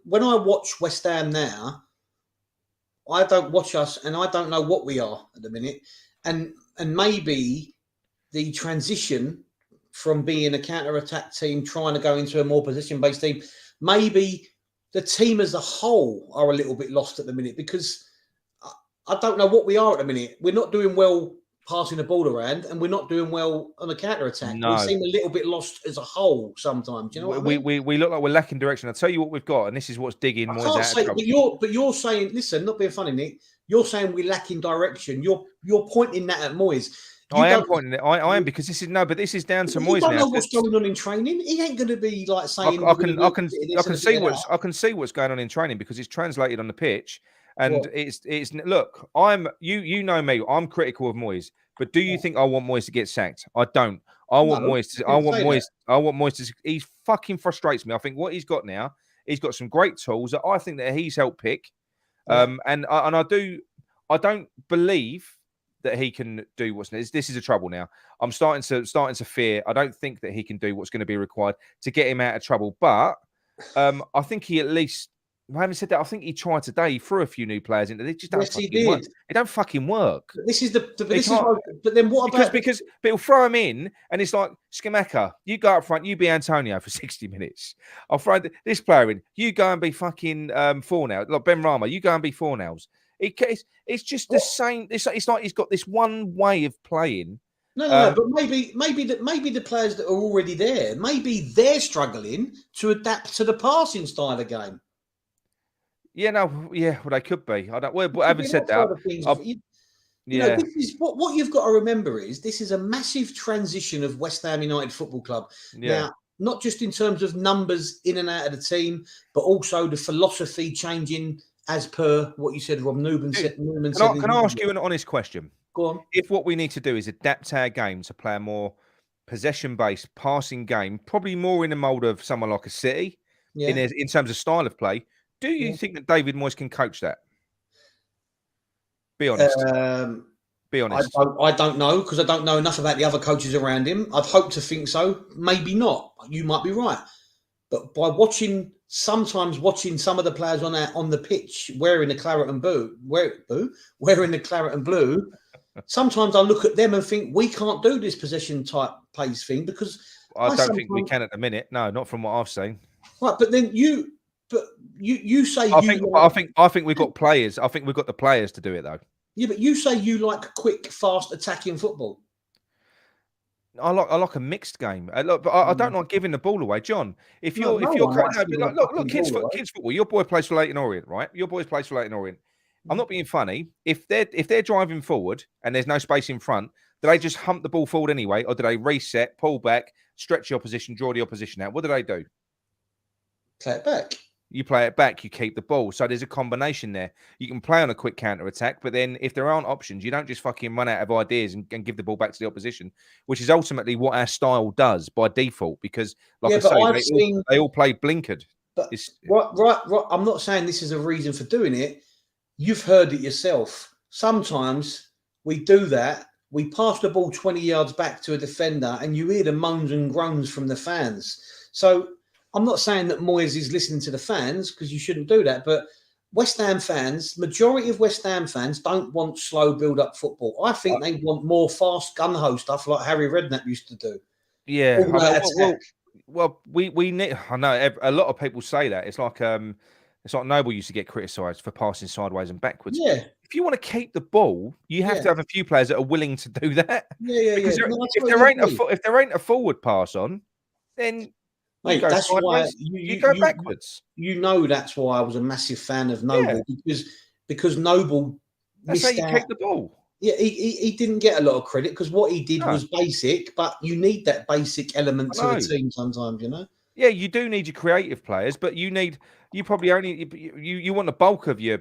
when I watch West Ham now, I don't watch us, and I don't know what we are at the minute, and maybe the transition from being a counter-attack team trying to go into a more position-based team, maybe the team as a whole are a little bit lost at the minute, because I don't know what we are at the minute. We're not doing well passing the ball around, and we're not doing well on the counter-attack. No. We seem a little bit lost as a whole sometimes. Do you know what I mean? We look like we're lacking direction. I'll tell you what we've got, and this is what's digging Moyes out of trouble. But you're saying, listen, not being funny, Nick, you're saying we're lacking direction. You're pointing that at Moyes. I am pointing it. I am, because this is down to Moyes now. You don't know what's going on in training. He ain't going to be like saying. I can see what's going on in training, because it's translated on the pitch. And it's look, you know me, I'm critical of Moyes, but do you think I want Moyes to get sacked? I don't. I want Moyes to he fucking frustrates me. I think what he's got now, he's got some great tools that I think that he's helped pick. And I don't believe that he can do what's next. This is a trouble now. I'm starting to fear. I don't think that he can do what's going to be required to get him out of trouble. But I think he at least. Having said that, I think he tried today. He threw a few new players into. They just don't fucking work. It don't fucking work. But then what about? Because he'll throw him in, and it's like, Scamacca, you go up front, you be Antonio for 60 minutes. I'll throw this player in. You go and be fucking Fornals, like Ben Rama. You go and be Fornals. It's just the same. It's like he's got this one way of playing. No, but maybe the players that are already there, maybe they're struggling to adapt to the passing style of game. Yeah, well, they could be. I don't. Well, having said that, this is what you've got to remember is this is a massive transition of West Ham United Football Club. Yeah. Now, not just in terms of numbers in and out of the team, but also the philosophy changing as per what you said, Rob Newman said. Can I ask you an honest question? Go on. If what we need to do is adapt our game to play a more possession-based passing game, probably more in the mould of someone like a City, in terms of style of play. Do you think that David Moyes can coach that? Be honest. Be honest. I don't know, because I don't know enough about the other coaches around him. I'd hope to think so. Maybe not. You might be right. But by sometimes watching some of the players on the pitch wearing the claret and blue, sometimes I look at them and think we can't do this possession type pace thing because I don't think we can at the minute. No, not from what I've seen. Right, but then you say I think we've got players. I think we've got the players to do it though. Yeah, but you say you like quick, fast attacking football. I like a mixed game. Look, but I don't like giving the ball away, John. If you're kids football. Your boy plays for Leyton Orient, right? Your boy plays for Leyton Orient. I'm not being funny. If they're driving forward and there's no space in front, do they just hump the ball forward anyway, or do they reset, pull back, stretch the opposition, draw the opposition out? What do they do? Play it back. You play it back, you keep the ball. So there's a combination there. You can play on a quick counter attack, but then if there aren't options, you don't just fucking run out of ideas and give the ball back to the opposition, which is ultimately what our style does by default. Because, like I say, they all play blinkered. But right. I'm not saying this is a reason for doing it. You've heard it yourself. Sometimes we do that. We pass the ball 20 yards back to a defender, and you hear the moans and groans from the fans. So I'm not saying that Moyes is listening to the fans because you shouldn't do that, but West Ham fans, majority of West Ham fans don't want slow build-up football. I think they want more fast gun-ho stuff like Harry Redknapp used to do. Yeah. Well, we need. I know a lot of people say that. It's like Noble used to get criticised for passing sideways and backwards. Yeah. If you want to keep the ball, you have to have a few players that are willing to do that. Yeah. If there ain't a forward pass on, then mate, that's why you go backwards. You know that's why I was a massive fan of Noble because Noble. That's how you keep the ball. Yeah, he didn't get a lot of credit because what he did was basic, but you need that basic element to a team sometimes, you know. Yeah, you do need your creative players, but you probably only you want the bulk of your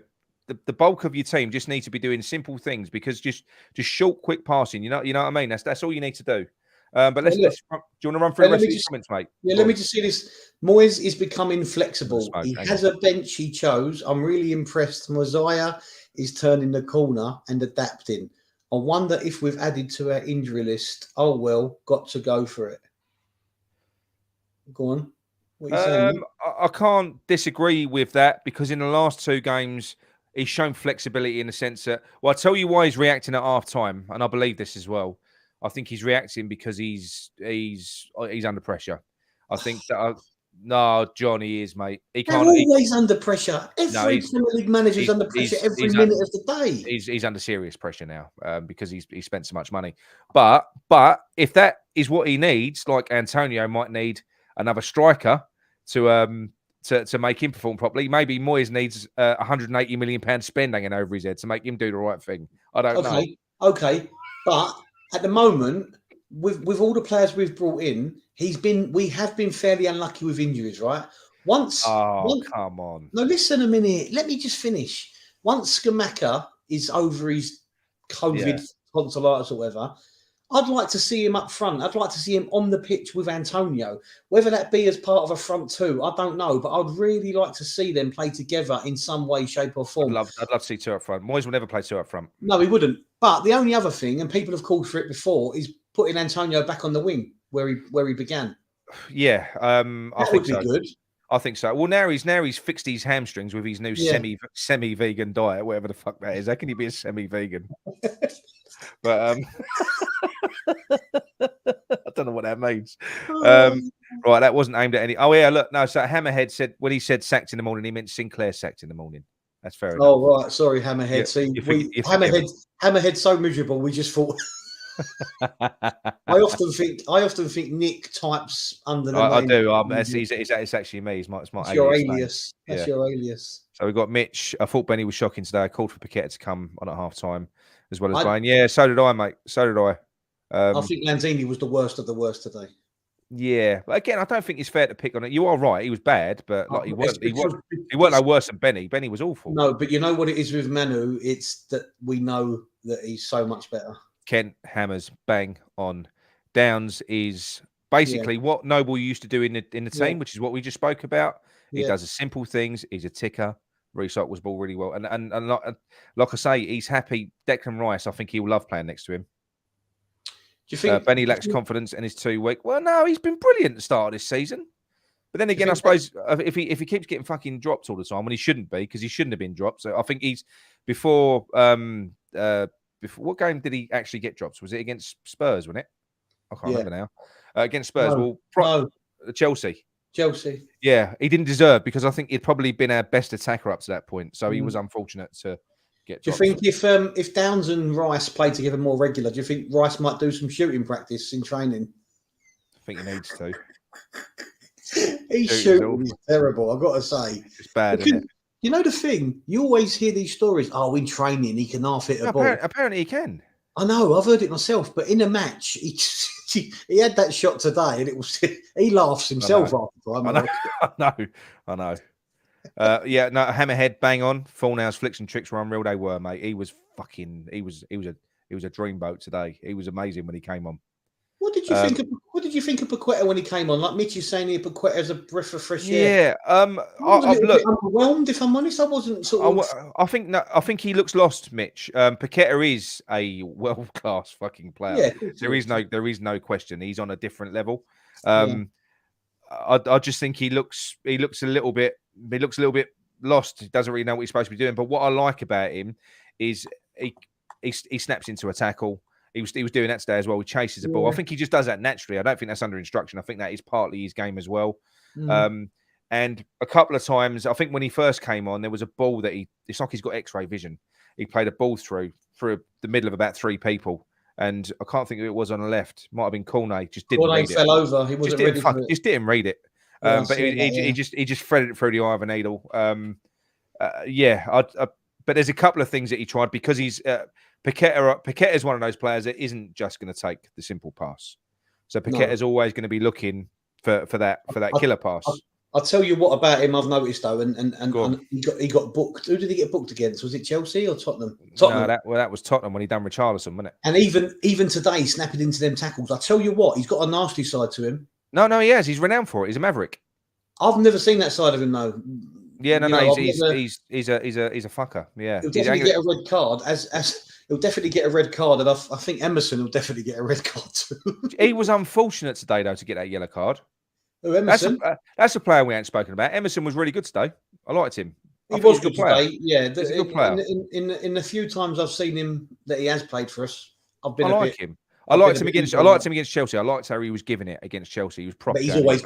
bulk of your team just need to be doing simple things because just short, quick passing. You know what I mean. That's all you need to do. But let's. Do you want to run through the rest of these comments, mate? Yeah, let me just see this. Moyes is becoming flexible. He has a bench he chose. I'm really impressed. Mosiah is turning the corner and adapting. I wonder if we've added to our injury list. Oh well, got to go for it. Go on. What are you saying? I can't disagree with that because in the last two games, he's shown flexibility in the sense that. Well, I'll tell you why he's reacting at half time, and I believe this as well. I think he's reacting because he's under pressure. I think that. No, Johnny is, mate. He can't. They're always under pressure. Every Premier League manager's under pressure every minute of the day. He's under serious pressure now because he's spent so much money. But if that is what he needs, like Antonio might need another striker to make him perform properly. Maybe Moyes needs £180 million spend hanging over his head to make him do the right thing. I don't know. Okay, but at the moment, with all the players we've brought in, we have been fairly unlucky with injuries, right? Come on. No, listen a minute. Let me just finish. Once Scamacca is over his COVID tonsillitis or whatever, I'd like to see him up front. I'd like to see him on the pitch with Antonio. Whether that be as part of a front two, I don't know. But I'd really like to see them play together in some way, shape or form. I'd love to see two up front. Moyes will never play two up front. No, he wouldn't. But the only other thing, and people have called for it before, is putting Antonio back on the wing where he began. Yeah, I think so. Good. I think so. Well, now he's fixed his hamstrings with his new semi-vegan diet, whatever the fuck that is. How can he be a semi-vegan? But I don't know what that means. Right, that wasn't aimed at any. Oh yeah, look, no. So Hammerhead said when he said sacked in the morning, he meant Sinclair sacked in the morning. That's fair enough. Oh right, sorry, Hammerhead. See, Hammerhead's so miserable. We just thought. I often think Nick types under the name. I do. It's actually me. It's your alias. That's your alias. So we got Mitch. I thought Benny was shocking today. I called for Paquetta to come on at half time as well as Brian. Yeah, so did I, mate. So did I. I think Lanzini was the worst of the worst today. Yeah, but again, I don't think it's fair to pick on it. You are right; he was bad, but he weren't no worse than Benny. Benny was awful. No, but you know what it is with Manu? It's that we know that he's so much better. Kent hammers bang on. Downs is basically what Noble used to do in the team, which is what we just spoke about. He does the simple things. He's a ticker. Recycles ball really well, and like I say, he's happy. Declan Rice, I think he'll love playing next to him. Do you think Benny lacks confidence and is too weak? Well, no, he's been brilliant at the start of this season. But then again, I suppose if he keeps getting fucking dropped all the time when he shouldn't be, because he shouldn't have been dropped. So I think he's before before. What game did he actually get dropped? Was it against Spurs? Wasn't it? I can't remember now. Against Spurs. No. Chelsea. Chelsea. Yeah, he didn't deserve because I think he'd probably been our best attacker up to that point. So he was unfortunate to get dropped. Do you think if Downs and Rice played together more regular, do you think Rice might do some shooting practice in training? I think he needs to. He's shooting is terrible, I've got to say. It's bad, isn't it? You know the thing, you always hear these stories, in training he can half hit a ball. Apparently he can. I know, I've heard it myself, but in a match, he had that shot today and it was he laughs himself after the time. I know. Hammerhead, bang on. Fornals, flicks and tricks were unreal. They were, mate. He was a dreamboat today. He was amazing when he came on. What did you think of Paquetta when he came on? Like Mitch is saying here, Paquetta as a breath of fresh air. Yeah, I was a little bit overwhelmed. If I'm honest, I wasn't I think he looks lost, Mitch. Paquetta is a world class fucking player. Yeah, there is no question. He's on a different level. I just think he looks a little bit lost. He doesn't really know what he's supposed to be doing. But what I like about him is he snaps into a tackle. He was doing that today as well. He chases the ball. I think he just does that naturally. I don't think that's under instruction. I think that is partly his game as well. And a couple of times, I think when he first came on, there was a ball that it's like he's got X-ray vision. He played a ball through the middle of about 3 people. And I can't think who it was on the left. Might have been Cornet. Just didn't read it. Fell over. He wasn't ready for it. Just didn't read it. But he just threaded it through the eye of a needle. But there's a couple of things that he tried because he's Paquetta is one of those players that isn't just going to take the simple pass. So Paquetta is always going to be looking for that killer pass. I'll tell you what about him I've noticed though, and he got booked. Who did he get booked against? Was it Chelsea or Tottenham? No, that was Tottenham when he done Richarlison, wasn't it? And even today, snapping into them tackles. I tell you what, he's got a nasty side to him. No, he has. He's renowned for it. He's a maverick. I've never seen that side of him though. Yeah, he's a fucker. Yeah, he'll definitely get a red card. He'll definitely get a red card, and I think Emerson will definitely get a red card too. He was unfortunate today though to get that yellow card. Who, Emerson? That's a player we ain't spoken about. Emerson was really good today. I liked him. He was a good player. Yeah, he's a good player. In the few times I've seen him that he has played for us, I liked him against Chelsea. I liked how he was giving it against Chelsea. He was proper. But he's always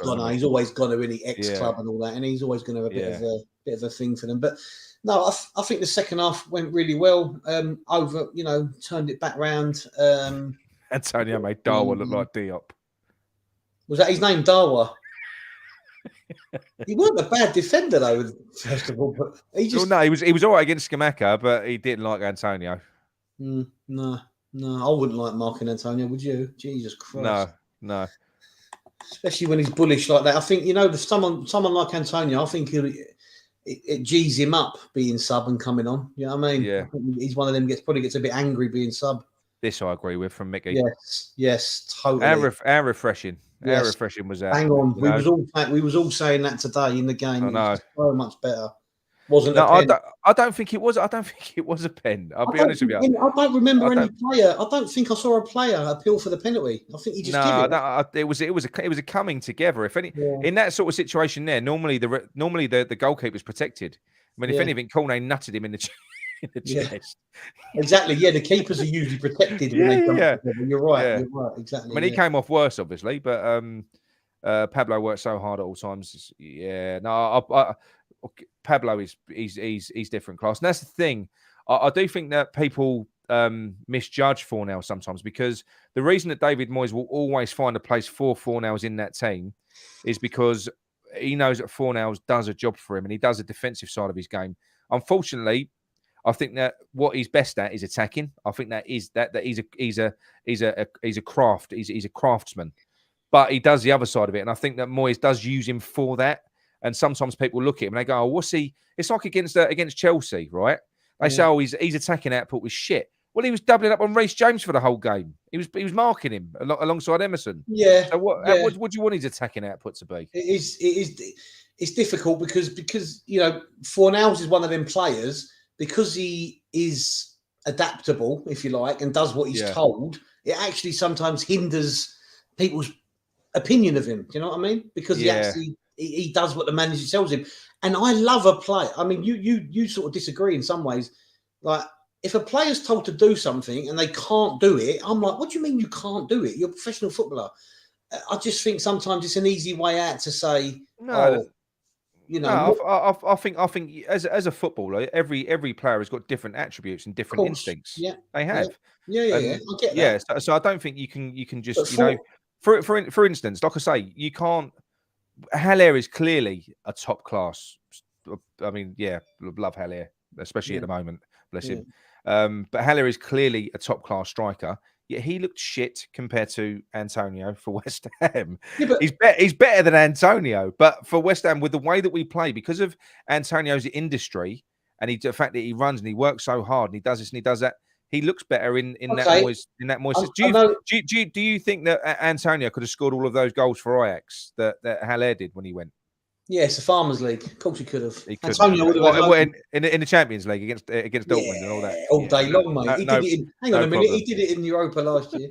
gone to any ex-club and all that, and he's always going to have a bit of a thing for them. But no, I think the second half went really well. Turned it back round. Antonio made Darwa look like Diop. Was that his name, Darwa? He wasn't a bad defender though, first of all. But he was all right against Scamacca, but he didn't like Antonio. No, I wouldn't like marking Antonio, would you? Jesus Christ. No. Especially when he's bullish like that. I think, someone like Antonio, I think it G's him up being sub and coming on. You know what I mean? Yeah. I think he's one of them probably gets a bit angry being sub. This I agree with from Mickey. Yes, totally. And refreshing. Yes. Our refreshing was out. Hang on. We was all saying that today in the game. I know. It was so much better. Wasn't no, a pen. I don't think it was. I don't think it was a pen. I'll be honest with you. I don't remember any player. I don't think I saw a player appeal for the penalty. I think he just it was a coming together. If any in that sort of situation there, normally the goalkeeper's protected. I mean, if anything, Cornet nutted him in the chest. Exactly. Yeah, the keepers are usually protected. When they come together. You're right. Yeah. You're right. Exactly. I mean, he came off worse, obviously, but Pablo worked so hard at all times. Yeah. No, Pablo he's different class, and that's the thing. I do think that people misjudge Fornals sometimes because the reason that David Moyes will always find a place for Fornals in that team is because he knows that Fornals does a job for him and he does a defensive side of his game. Unfortunately, I think that what he's best at is attacking. I think that he's a craftsman, but he does the other side of it, and I think that Moyes does use him for that. And sometimes people look at him and they go, "Oh, what's he?" It's like against Chelsea, right? They say, "Oh, his attacking output was shit." Well, he was doubling up on Reece James for the whole game. He was marking him alongside Emerson. Yeah. So what do you want his attacking output to be? It's difficult because Fornals is one of them players. Because he is adaptable, if you like, and does what he's told, it actually sometimes hinders people's opinion of him. Do you know what I mean? Because he does what the manager tells him. And I love a player. I mean, you sort of disagree in some ways. Like if a player's told to do something and they can't do it, I'm like, what do you mean you can't do it? You're a professional footballer. I just think sometimes it's an easy way out to say, No, I think as a footballer, every player has got different attributes and different instincts. Yeah, They have. I get that. So I don't think you can just But for instance, like I say, you can't. Haller is clearly a top class. I mean, love Haller, especially at the moment. Bless him. But Haller is clearly a top class striker. Yet he looked shit compared to Antonio for West Ham. Yeah, he's better than Antonio, but for West Ham, with the way that we play, because of Antonio's industry and the fact that he runs and he works so hard and he does this and he does that, he looks better in that Moyes. Do you think that Antonio could have scored all of those goals for Ajax that Haller did when he went? Yeah, it's a Farmers League. Of course he could have. Antonio would have in the Champions League against Dortmund and all that. All day long, mate. Hang on a minute. He did it in Europa last year.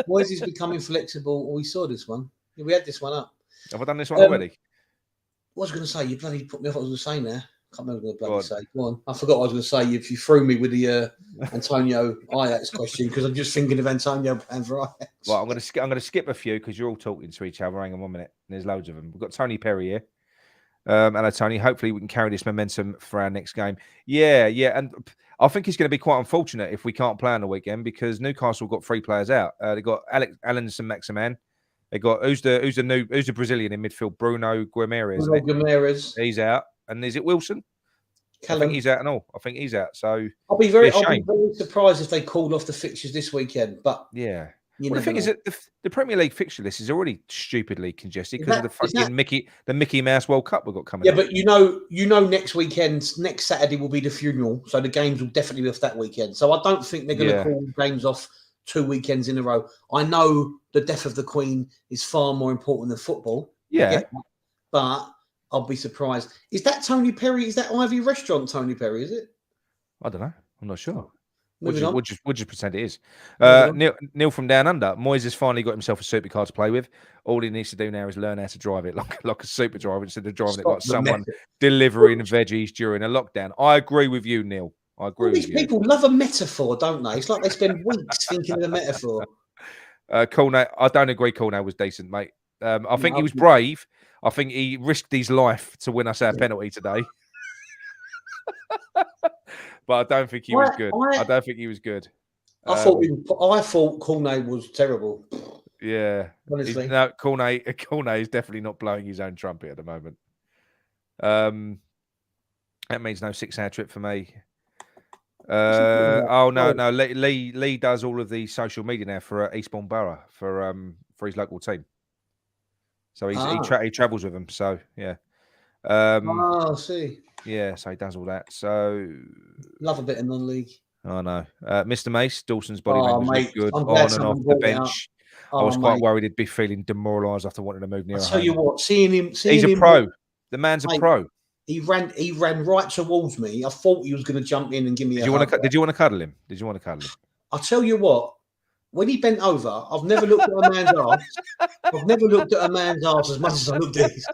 Moyes is becoming flexible. We saw this one. We had this one up. Have I done this one already? What was I going to say? You bloody put me off what I was going to say now. I can't remember what I was bloody say. Go on. I forgot what I was going to say. If you threw me with the Antonio Ajax question, because I'm just thinking of Antonio and for Ajax. Well, I'm going to skip a few because you're all talking to each other. Hang on 1 minute. There's loads of them. We've got Tony Perry here. Hello, Tony. Hopefully we can carry this momentum for our next game. Yeah. And I think it's going to be quite unfortunate if we can't play on the weekend because Newcastle got 3 players out. They got Alan Maximan. They got who's the Brazilian in midfield? Bruno Guimaraes. He's out. And is it Wilson? Callum. I think he's out and all. I think he's out. So I'll be very surprised if they called off the fixtures this weekend. But yeah. The thing is that the Premier League fixture list is already stupidly congested because of the fucking Mickey Mouse World Cup we've got coming up. Yeah, but you know, next Saturday will be the funeral, so the games will definitely be off that weekend. So I don't think they're going to call games off 2 weekends in a row. I know the death of the Queen is far more important than football. Yeah, but I'll be surprised. Is that Tony Perry? Is that Ivy Restaurant Tony Perry? Is it? I don't know. I'm not sure. Would you pretend it is? Neil from Down Under. Moyes has finally got himself a supercar to play with. All he needs to do now is learn how to drive it like a super driver instead of driving it like someone delivering veggies during a lockdown. I agree with you, Neil. I agree with you. These people love a metaphor, don't they? It's like they spend weeks thinking of a metaphor. Cornet, I don't agree. Cornet was decent, mate. I think he was brave. I think he risked his life to win us our penalty today. But I don't think he was good. I don't think he was good. I thought Cornet was terrible. Yeah, honestly, Cornet is definitely not blowing his own trumpet at the moment. That means no 6-hour trip for me. No. Lee does all of the social media now for Eastbourne Borough for his local team. So he travels with them. So yeah. I see. Yeah, so he does all that. So love a bit of non-league. I know. Mr. Mace, Dawson's body language was good on and off the bench. I was quite worried he'd be feeling demoralised after wanting to move near. I'll tell you what, seeing him, he's a pro. The man's a pro. He ran right towards me. I thought he was going to jump in and give me Did you want to cuddle him? I'll tell you what. When he bent over, I've never looked at a man's arse. I've never looked at a man's arse as much as I looked at his.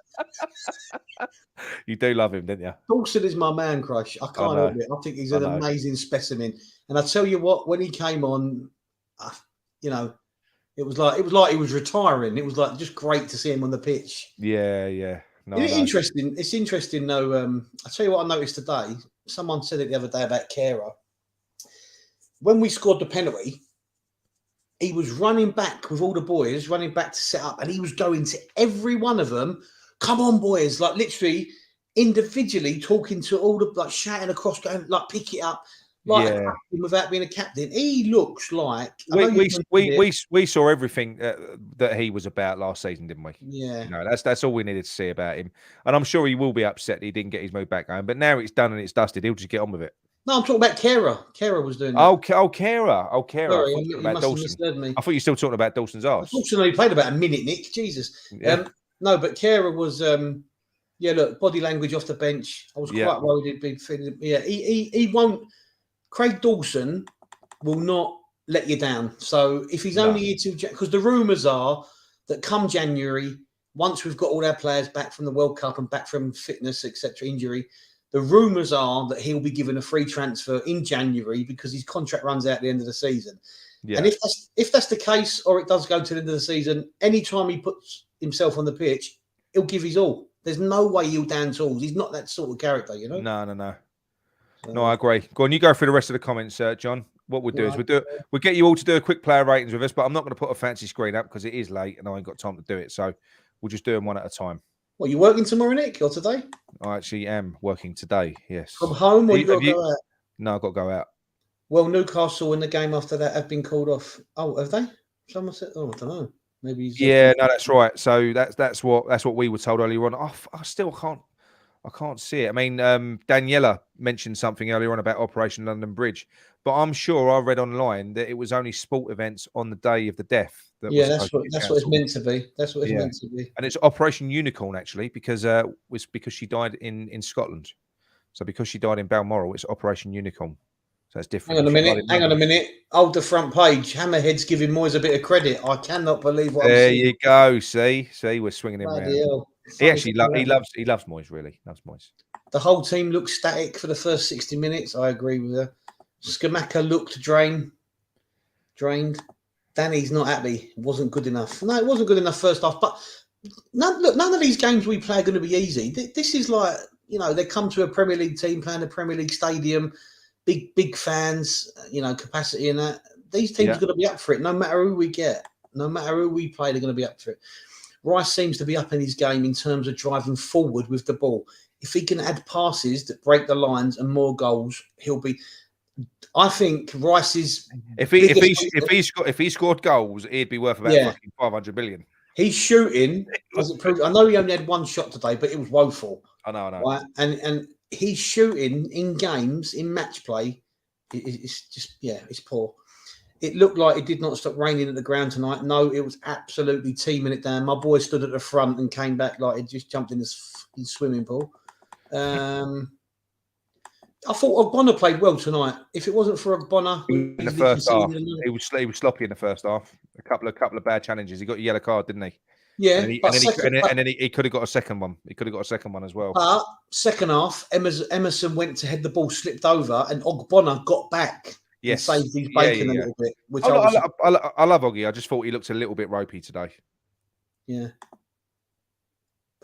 You do love him, didn't you? Dawson is my man crush. I can't help it. I think he's an amazing specimen. And I tell you what, when he came on, it was like he was retiring. It was like just great to see him on the pitch. Yeah. Interesting. It's interesting though. I tell you what I noticed today. Someone said it the other day about Kera. When we scored the penalty, he was running back with all the boys, running back to set up, and he was going to every one of them. Come on, boys! Like literally, individually talking to all the shouting across, going like pick it up, like a captain without being a captain. He looks like we saw everything that he was about last season, didn't we? Yeah. That's all we needed to see about him, and I'm sure he will be upset that he didn't get his move back home. But now it's done and it's dusted. He'll just get on with it. No, I'm talking about Kera. Kera was doing that. Oh, Kera. Sorry, about Dawson. I thought you were still talking about Dawson's arse. Dawson only played about a minute, Nick. Jesus. Yeah. No, but Kera was, look, body language off the bench. I was quite worried he'd be feeling. Yeah, he won't. Craig Dawson will not let you down. So if he's only here because the rumours are that come January, once we've got all our players back from the World Cup and back from fitness, etc., injury, The rumours are that he'll be given a free transfer in January because his contract runs out at the end of the season. Yeah. And if that's the case, or it does go to the end of the season, anytime he puts himself on the pitch, he'll give his all. There's no way he'll down tools. He's not that sort of character, you know? No. No, I agree. Go on, you go through the rest of the comments, John. What we'll do is we'll get you all to do a quick player ratings with us, but I'm not going to put a fancy screen up because it is late and I ain't got time to do it. So we'll just do them one at a time. What, you working tomorrow, Nick, or today? I actually am working today, yes. From home, or you got to go out? No, I've got to go out. Well, Newcastle in the game after that have been called off. Oh, have they? Someone said, I don't know. Maybe he's no, that's right. So that's what we were told earlier on. I still can't see it. I mean, Daniela mentioned something earlier on about Operation London Bridge, but I'm sure I read online that it was only sport events on the day of the death. That's what it's meant to be. That's what it's meant to be. And it's Operation Unicorn actually, because she died in Scotland. So because she died in Balmoral, it's Operation Unicorn. So it's different. Hang on a minute. Hold the front page. Hammerhead's giving Moyes a bit of credit. I cannot believe what I'm seeing. There you go. See, we're swinging him around. He actually he loves Moyes, really. Loves Moyes. The whole team looked static for the first 60 minutes. I agree with her. Scamacca looked drained. Danny's not happy. It wasn't good enough. No, it wasn't good enough first half. But none of these games we play are going to be easy. This is like, they come to a Premier League team playing a Premier League stadium, big fans, capacity and that. These teams are going to be up for it, no matter who we get. No matter who we play, they're going to be up for it. Rice seems to be up in his game in terms of driving forward with the ball. If he can add passes that break the lines and more goals, he'll be. I think Rice is. If he scored goals, he'd be worth about fucking 500 million. He's shooting. I know he only had one shot today, but it was woeful. I know. Right? And he's shooting in games, in match play. It's just it's poor. It looked like it did not stop raining at the ground tonight. No, it was absolutely teaming it down. My boy stood at the front and came back like it just jumped in this fucking swimming pool. I thought Ogbonna played well tonight. If it wasn't for Ogbonna, in the first half, he was sloppy in the first half. A couple of bad challenges. He got a yellow card, didn't he? Yeah, and then he could have got a second one. He could have got a second one as well. But second half, Emerson went to head the ball, slipped over, and Ogbonna got back. Yes, and saved his bacon a little bit. Which I love Oggy. I just thought he looked a little bit ropey today. Yeah.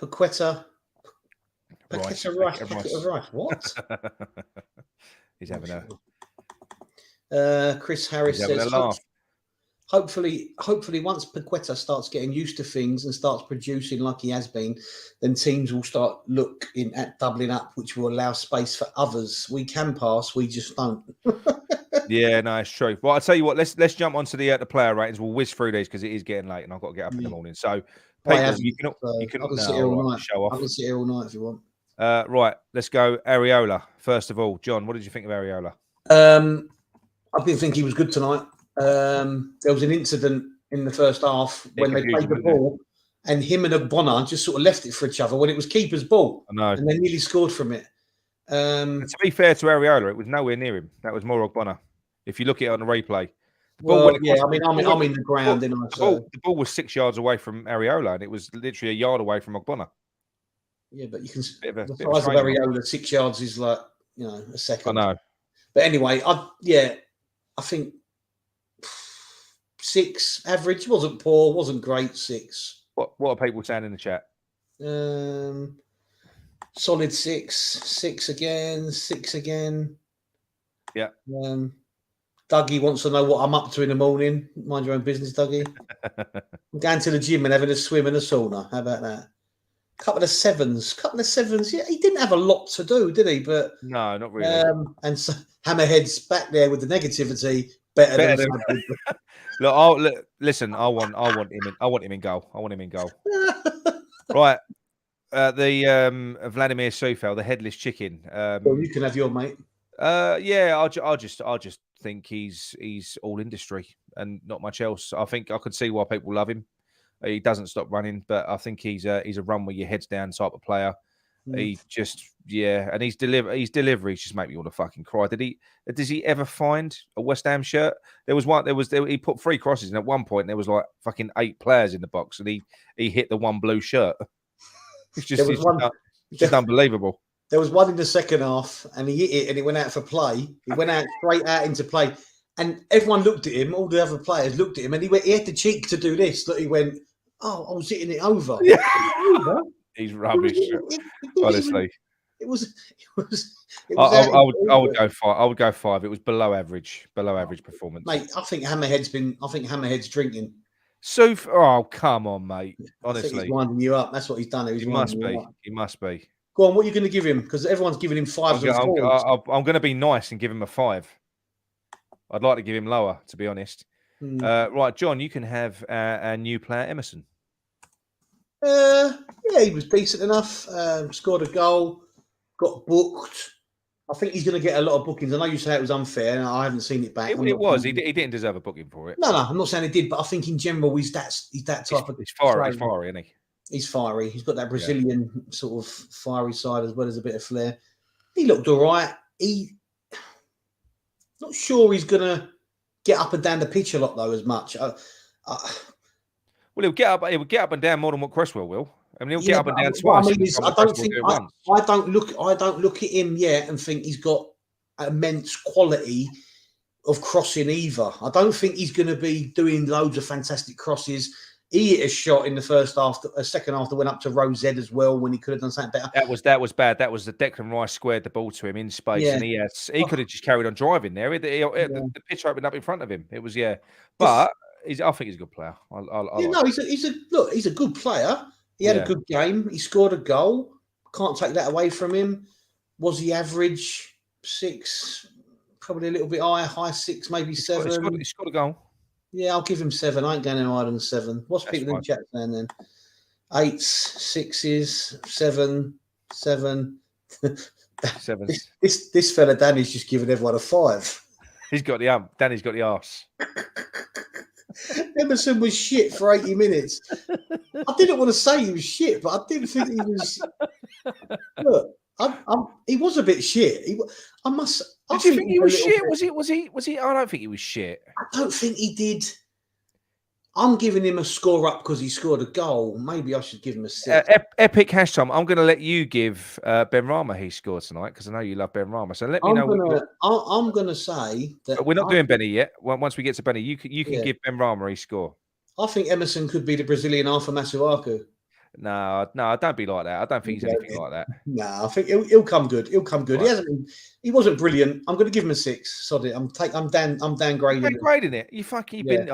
Paquetta Rice. What? He's having a. Chris Harris says. Hopefully, once Paquetta starts getting used to things and starts producing like he has been, then teams will start looking at doubling up, which will allow space for others. We can pass, we just don't. Yeah, no, it's true. Well, I'll tell you what. Let's jump onto the player ratings. We'll whiz through these because it is getting late and I've got to get up in the morning. So, people, you can sit here all night. Show off. I can sit here all night if you want. Right, let's go. Areola first of all. John, what did you think of Areola? I didn't think he was good tonight. There was an incident in the first half when they played the ball, and him and Ogbonna just sort of left it for each other when it was keeper's ball. I know, and they nearly scored from it. To be fair to Areola, it was nowhere near him. That was more Ogbonna. If you look at it on the replay, I'm in the ground. The ball was 6 yards away from Areola, and it was literally a yard away from Ogbonna. Yeah, but you can. The size of Areola, 6 yards is like a second. I know. But anyway, I think 6 average. Wasn't poor, wasn't great. 6. What are people saying in the chat? Solid 6. 6 again. 6 again. Yeah. Dougie wants to know what I'm up to in the morning. Mind your own business, Dougie. I'm going to the gym and having a swim in a sauna. How about that? Couple of sevens. Yeah, he didn't have a lot to do, did he? But no, not really. And so Hammerhead's back there with the negativity. Better than Look, listen. I want him in goal. Right. The Vladimir Sufel, the headless chicken. Well, you can have your mate. Yeah, I just think he's all industry and not much else. I think I could see why people love him. He doesn't stop running, but I think he's a run with your heads down type of player. He just and his deliveries just make me want to fucking cry. Does he ever find a West Ham shirt? He put 3 crosses, and at one point there was like fucking 8 players in the box, and he hit the one blue shirt. It's just unbelievable. There was one in the second half, and he hit it, and it went out for play. He went out straight out into play, and everyone looked at him. All the other players looked at him, and he had the cheek to do this. Look, he went, "Oh, I was hitting it over." Yeah. He's rubbish. Honestly, it was. I would go 5. I would go 5. It was below average performance, mate. I think Hammerhead's drinking. So, oh come on, mate. Honestly, I think he's winding you up. That's what he's done. He must be. He must be. Go on. What are you going to give him? Because everyone's giving him 5s and 4s. I'm going to be nice and give him a 5. I'd like to give him lower, to be honest. Right, John, you can have a new player, Emerson. Yeah, he was decent enough. Scored a goal. Got booked. I think he's going to get a lot of bookings. I know you say it was unfair, and I haven't seen it back. It was. He didn't deserve a booking for it. No, I'm not saying he did, but I think in general he's that type of. He's fiery, isn't he? He's fiery. He's got that Brazilian sort of fiery side as well as a bit of flair. He looked all right. Not sure he's going to get up and down the pitch a lot though, as much. Well, he'll get up. He would get up and down more than what Cresswell will. I mean, he'll get up and down twice. I don't look at him yet and think he's got immense quality of crossing either. I don't think he's going to be doing loads of fantastic crosses. He hit a shot in the first half, a second half that went up to Rose as well when he could have done something better. That was bad. That was the Declan Rice squared the ball to him in space, and he could have just carried on driving there. The pitch opened up in front of him. It was but I think he's a good player. He's a good player. He had a good game. He scored a goal. Can't take that away from him. Was he average 6? Probably a little bit high 6, maybe 7. He scored a goal. Yeah, I'll give him 7. I ain't going any higher than 7. What's people in the chat saying then? 8s, 6s, 7. 7. This fella Danny's just giving everyone a 5. He's got the Danny's got the arse. Emerson was shit for 80 minutes. I didn't want to say he was shit, but I didn't think he was. Look, he was a bit shit. Did you think he was shit? Was he? I don't think he was shit. I don't think he did. I'm giving him a score up because he scored a goal. Maybe I should give him a 6. Epic hash time. I'm going to let you give Ben Rama he scored tonight because I know you love Ben Rama. So let me know. I'm going to say that. But we're not doing Benny yet. Once we get to Benny, you can give Ben Rama his score. I think Emerson could be the Brazilian Arthur Masuaku. No, don't be like that. I don't think he's anything like that. No, I think he'll come good. He'll come good. Right. He wasn't brilliant. I'm going to give him a 6. Sorry, I'm downgrading. Downgrading it. You've been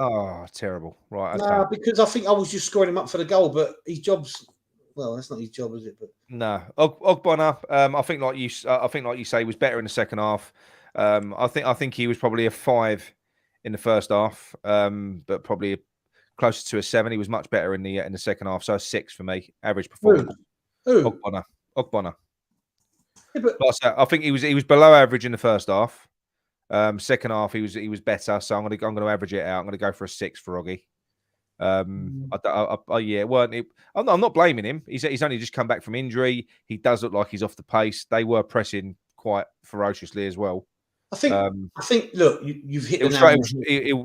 terrible. Right. Okay. No, because I think I was just scoring him up for the goal, but his job's that's not his job, is it? But no, Ogbonna. I think like you say, he was better in the second half. I think he was probably a 5 in the first half, but probably closer to a 7. He was much better in the second half, so a 6 for me. Average performance. Ogbonna. Yeah, but I think he was below average in the first half. Second half he was better, so I'm going to average it out. I'm going to go for a 6 for Oggy. I'm not blaming him. He's only just come back from injury. He does look like he's off the pace. They were pressing quite ferociously as well. I think. Look, you've hit the nail.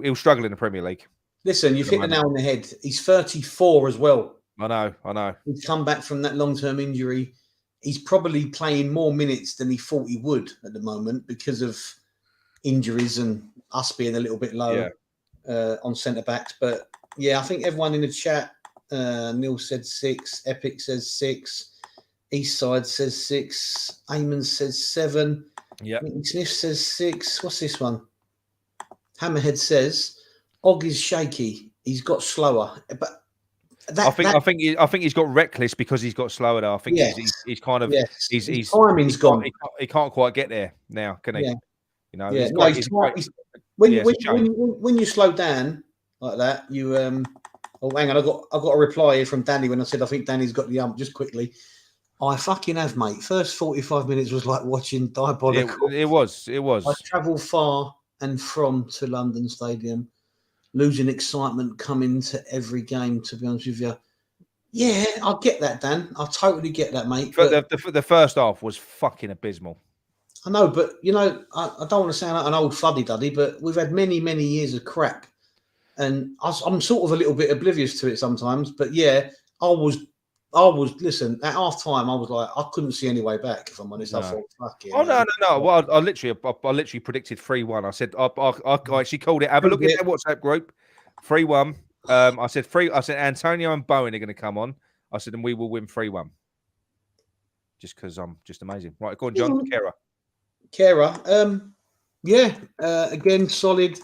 He'll struggle in the Premier League. Listen, you've hit the nail on the head. He's 34 as well. I know. He's come back from that long-term injury. He's probably playing more minutes than he thought he would at the moment because of injuries and us being a little bit low on centre-backs. But, I think everyone in the chat, Neil said 6, Epic says 6, Eastside says 6, Eamon says 7, Smith says 6. What's this one? Hammerhead says, Og is shaky. He's got slower. But I think he's got reckless because he's got slower. Though I think he's kind of his timing's gone. He can't quite get there now, can he? Yeah. You know, when you slow down like that, you Oh, hang on, I got a reply here from Danny when I said I think Danny's got the just quickly. I fucking have, mate. First 45 minutes was like watching Diabolical. It was. I travelled far and from to London Stadium, losing excitement coming to every game, to be honest with you. Yeah, I get that, Dan. I totally get that, mate. But the first half was fucking abysmal. I know, but, you know, I don't want to sound like an old fuddy-duddy, but we've had many, many years of crap. And I'm sort of a little bit oblivious to it sometimes. But, yeah, I was listen, at half time, I was like, I couldn't see any way back, if I'm honest. No. I thought, fuck it. Oh, no. Well, I literally predicted 3-1. I said, I actually called it. Have a look at their WhatsApp group. 3-1. I said Antonio and Bowen are going to come on. I said, and we will win 3-1. Just because I'm just amazing. Right, go on, John. Kera. Yeah. Again, solid.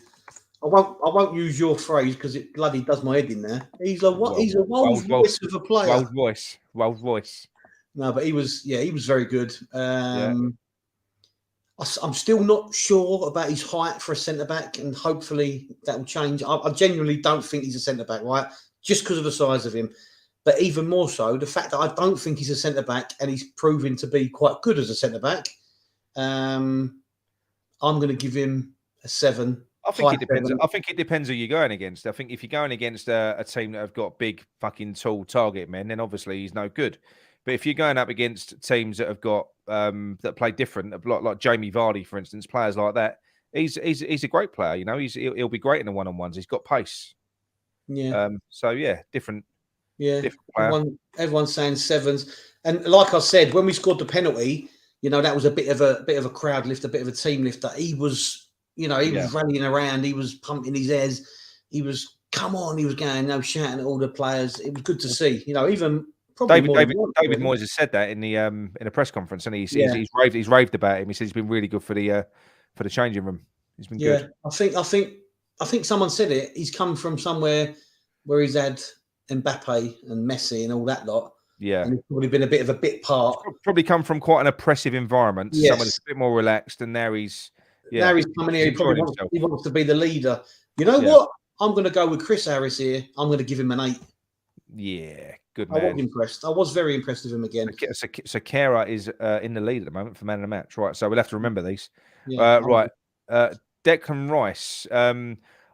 I won't use your phrase because it bloody does my head in there. He's a what? He's a wild voice of a player. Wild voice. No, but he was very good. Yeah. I'm still not sure about his height for a centre back, and hopefully that will change. I genuinely don't think he's a centre back, right? Just because of the size of him. But even more so, the fact that I don't think he's a centre back and he's proving to be quite good as a centre back. I'm going to give him a 7. I think it depends. 7. I think it depends who you're going against. I think if you're going against a team that have got big, fucking tall target men, then obviously he's no good. But if you're going up against teams that have got that play different, like Jamie Vardy, for instance, players like that, he's a great player. You know, he'll be great in the one-on-ones. He's got pace. Yeah. So yeah, different. Yeah. Everyone's saying 7s, and like I said, when we scored the penalty, you know, that was a bit of a crowd lift, a bit of a team lifter. He was, you know, he was rallying around. He was pumping his airs. He was, come on. He was going, shouting at all the players. It was good to see. You know, even. David Moyes has said that in a press conference, and he's raved about him. He says he's been really good for the changing room. He's been good. I think someone said it. He's come from somewhere where he's had Mbappe and Messi and all that lot. Yeah, and he's probably been a bit of a bit part. Probably come from quite an oppressive environment. Yes. Someone that's a bit more relaxed, and now he's coming here. He wants to be the leader. You know what? I'm going to go with Chris Harris here. I'm going to give him an 8. Yeah. Good man. I was impressed. I was very impressed with him again. So Kera is in the lead at the moment for man of the match, right? So we'll have to remember these. Yeah, right. Declan Rice.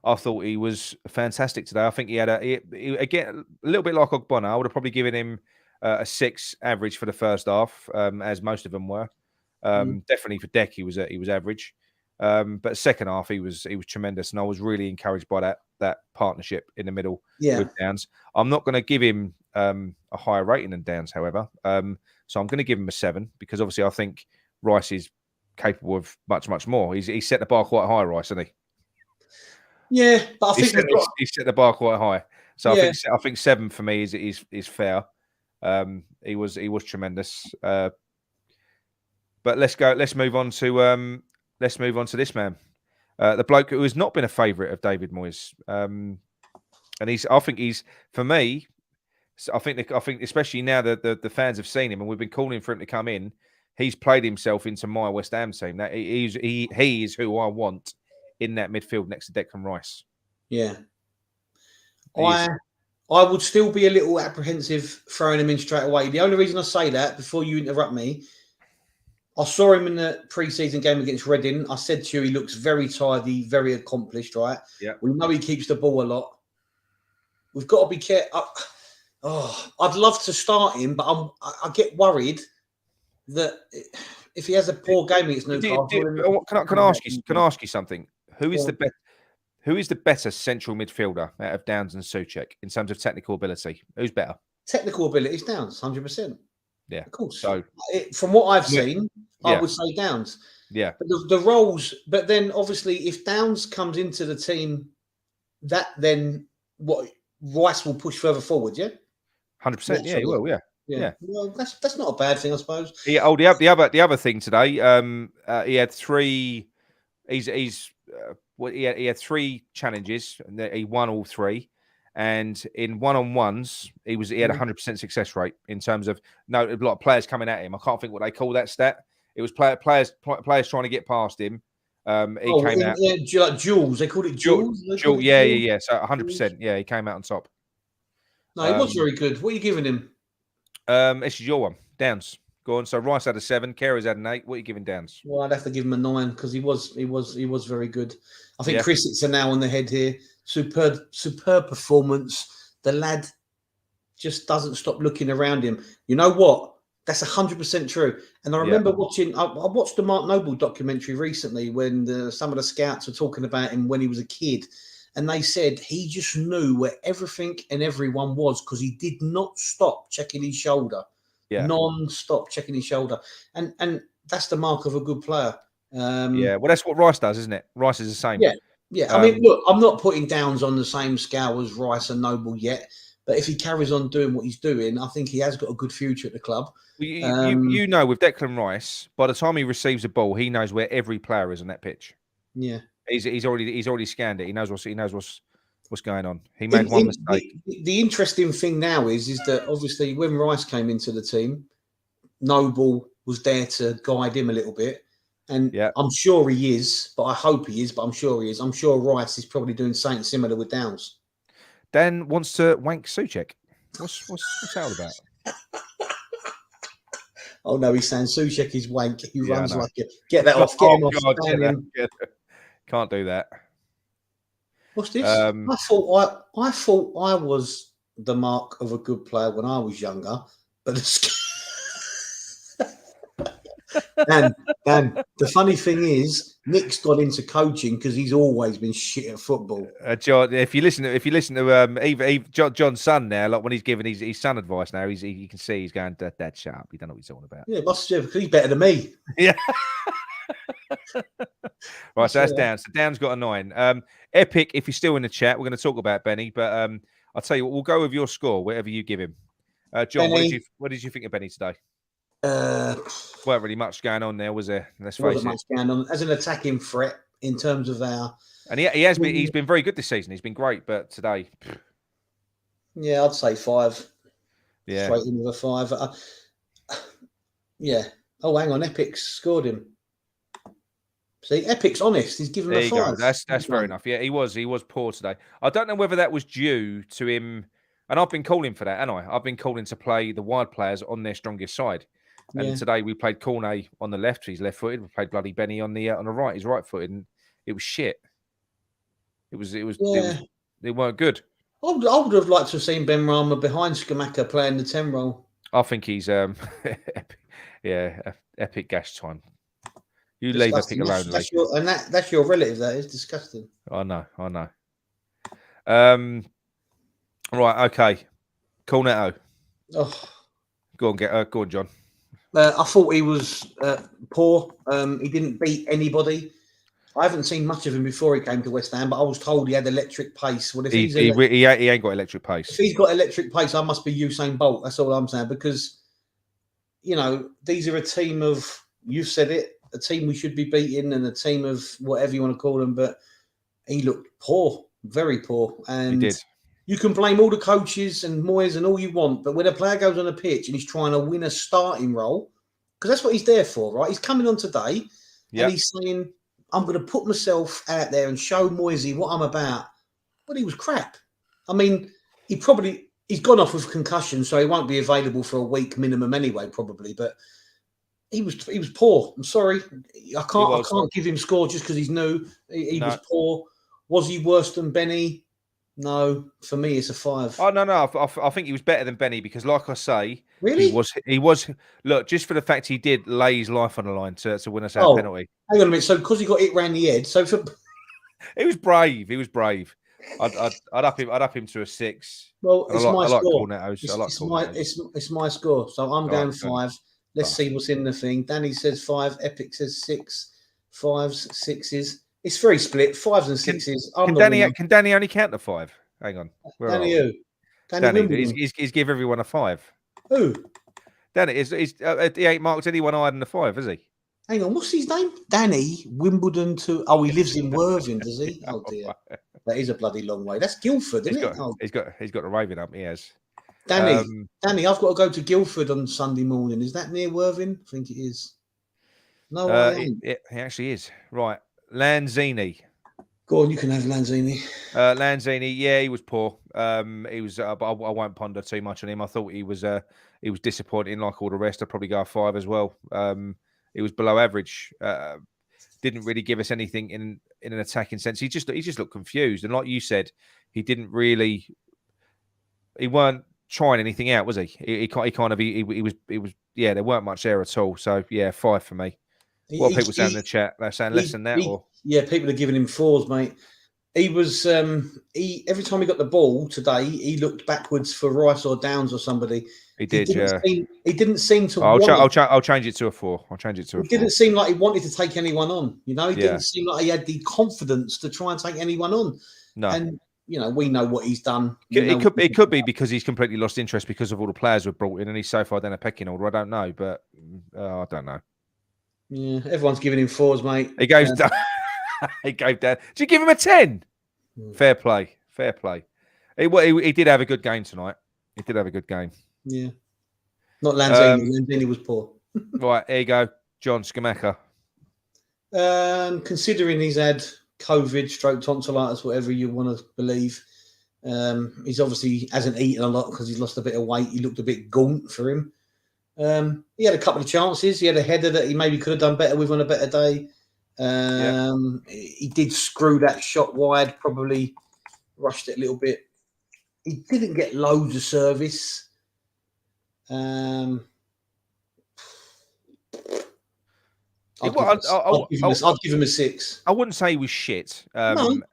I thought he was fantastic today. I think he had again a little bit like Ogbonna. I would have probably given him a 6 average for the first half, as most of them were. Definitely for Deck, he was average. But second half, he was tremendous, and I was really encouraged by that partnership in the middle with Downs. I'm not going to give him a higher rating than Downs, however. So I'm going to give him a 7 because obviously I think Rice is capable of much, much more. He's set the bar quite high, Rice, hasn't he? Yeah, but I think he's set the bar quite high. So I think 7 for me is fair. He was tremendous. But let's move on to this man, the bloke who has not been a favourite of David Moyes. And I think especially now that the fans have seen him and we've been calling for him to come in, he's played himself into my West Ham team. That he is who I want in that midfield next to Declan Rice. Yeah. I would still be a little apprehensive throwing him in straight away. The only reason I say that, before you interrupt me, I saw him in the pre-season game against Reading. I said to you, he looks very tidy, very accomplished, right? Yeah. We know he keeps the ball a lot. We've got to be careful. I'd love to start him, but I get worried that if he has a poor game against Newcastle... Can I ask you something? Who is the better central midfielder out of Downs and Souček in terms of technical ability? Who's better? Technical ability is Downs, 100%. Yeah, of course. So, from what I've seen, I would say Downs. Yeah, but the roles. But then, obviously, if Downs comes into the team, then what Rice will push further forward. Yeah, 100%. Yeah, he will. Yeah. Well, that's not a bad thing, I suppose. Yeah. Oh, the other thing today, he had 3. He had 3 challenges, and he won all 3. And in one-on-ones, he had 100% success rate in terms of a lot of players coming at him. I can't think what they call that stat. It was players trying to get past him. He came out. Yeah, like Jules. They called it Jules. Yeah. So 100%. Yeah, he came out on top. No, he was very good. What are you giving him? This is your one, Downs. Go on. So Rice had a 7. Carey's had an 8. What are you giving Downs? Well, I'd have to give him a 9 because he was very good. I think Chris hits a nail on the head here. Superb performance. The lad just doesn't stop looking around him. You know what? That's 100% true. And I remember watching. I watched the Mark Noble documentary recently when some of the scouts were talking about him when he was a kid, and they said he just knew where everything and everyone was because he did not stop checking his shoulder, non-stop checking his shoulder, and that's the mark of a good player. Well, that's what Rice does, isn't it? Rice is the same. Yeah. I mean, look, I'm not putting Downs on the same scale as Rice and Noble yet, but if he carries on doing what he's doing, I think he has got a good future at the club. Well, you know, with Declan Rice, by the time he receives a ball, he knows where every player is on that pitch. Yeah, he's already scanned it. He knows what's going on. He made one mistake. The interesting thing now is that obviously when Rice came into the team, Noble was there to guide him a little bit. And I'm sure he is, but I hope he is, but I'm sure he is. I'm sure Rice is probably doing something similar with Downs. Dan wants to wank Souček. What's that all about? Oh no, he's saying Souček is wank. He runs like it. Get that off. Get him off. Can't do that. What's this? I thought I was the mark of a good player when I was younger, but Dan, the funny thing is, Nick's got into coaching because he's always been shit at football. John, if you listen to John's son now, like when he's giving his son advice now, you can see he's going, "Dad, shut up. You don't know what he's talking about." Yeah, because he's better than me. Yeah. Right, so that's Downs. So Downs got a 9. Epic, if you're still in the chat, we're going to talk about Benny, but I'll tell you what, we'll go with your score, whatever you give him. John, what did you think of Benny today? Weren't really much going on there, was there? Let's face it. Much going on as an attacking threat in terms of our. And he's been very good this season. He's been great, but today. Yeah, I'd say 5. Yeah, straight in with a 5. Yeah. Oh, hang on, Epic's scored him. See, Epic's honest. He's given him a 5. There you go. That's fair enough. Yeah, he was poor today. I don't know whether that was due to him, and I've been calling for that, haven't I? I've been calling to play the wide players on their strongest side. And today we played Cornet on the left. He's left-footed. We played bloody Benny on the right. He's right-footed, and it was shit. It weren't good. I would have liked to have seen Ben Rama behind Scamacca playing the 10 role. I think he's epic gash time. You leave Epic alone, that's your relative. That is disgusting. I know. Right, okay. Cornetto. Oh, go on, John. I thought he was poor. He didn't beat anybody. I haven't seen much of him before he came to West Ham, but I was told he had electric pace. Well, if he ain't got electric pace. If he's got electric pace, I must be Usain Bolt. That's all I'm saying. Because, these are a team of, you've said it, a team we should be beating and a team of whatever you want to call them. But he looked poor, very poor. And he did. You can blame all the coaches and Moyes and all you want, but when a player goes on a pitch and he's trying to win a starting role, because that's what he's there for, right? He's coming on today and he's saying, I'm going to put myself out there and show Moyes what I'm about. But he was crap. I mean, he's gone off with concussion, so he won't be available for a week minimum anyway, probably. But he was poor. I'm sorry. I can't give him score just because he's new. He was poor. Was he worse than Benny? No, for me, it's a 5. Oh, no. I think he was better than Benny because, like I say, really, he was. Look, just for the fact he did lay his life on the line to win us our penalty. Hang on a minute. So, because he got hit round the head, he was brave. I'd up him to a 6. Well, it's my score. It's my score. So I'm going 5. Let's see what's in the thing. Danny says 5. Epic says 6. 5s, 6s. It's very split. 5s and 6s. Can Danny only count to 5? Hang on. Danny who? Danny he's give everyone a 5. Who? Danny he ain't marked anyone higher than a 5, is he? Hang on, what's his name? Danny Wimbledon to. Oh, he lives in Worthing, does he? Oh dear, that is a bloody long way. That's Guildford, isn't it? He's got the raving up. He has. Danny, I've got to go to Guildford on Sunday morning. Is that near Worthing? I think it is. No, it actually is. Right. Lanzini. Go on, you can have Lanzini. Lanzini, yeah, he was poor. He was, but I won't ponder too much on him. I thought he was disappointing, like all the rest. I'd probably go a 5 as well. He was below average. Didn't really give us anything in an attacking sense. He just looked confused, and like you said, he weren't trying anything out, was he? He was. Yeah, there weren't much there at all. So yeah, 5 for me. What are people saying in the chat? They're saying less than that, or yeah, people are giving him 4s, mate. He was every time he got the ball today, he looked backwards for Rice or Downs or somebody. He did, yeah. He didn't seem to I'll want it. I'll change it to a 4. I'll change it to a 4. It didn't seem like he wanted to take anyone on. You know, he Yeah. didn't seem like he had the confidence to try and take anyone on. No. And you know, we know what he's done. It could be because he's completely lost interest because of all the players we've brought in, and he's so far down a pecking order. I don't know, but I don't know. Yeah, everyone's giving him 4s, mate. He goes down. He gave down. Did you give him a 10? Fair play. Fair play. He did have a good game tonight. He did have a good game. Yeah. Not Lanzini. Lanzini was poor. Right, here you go. John Scamacca. Considering he's had COVID, stroke, tonsillitis, whatever you want to believe, he's obviously hasn't eaten a lot because he's lost a bit of weight. He looked a bit gaunt for him. He had a couple of chances. He had a header that he maybe could have done better with on a better day. He did screw that shot wide, probably rushed it a little bit. He didn't get loads of service. I'd give him a 6. I wouldn't say he was shit.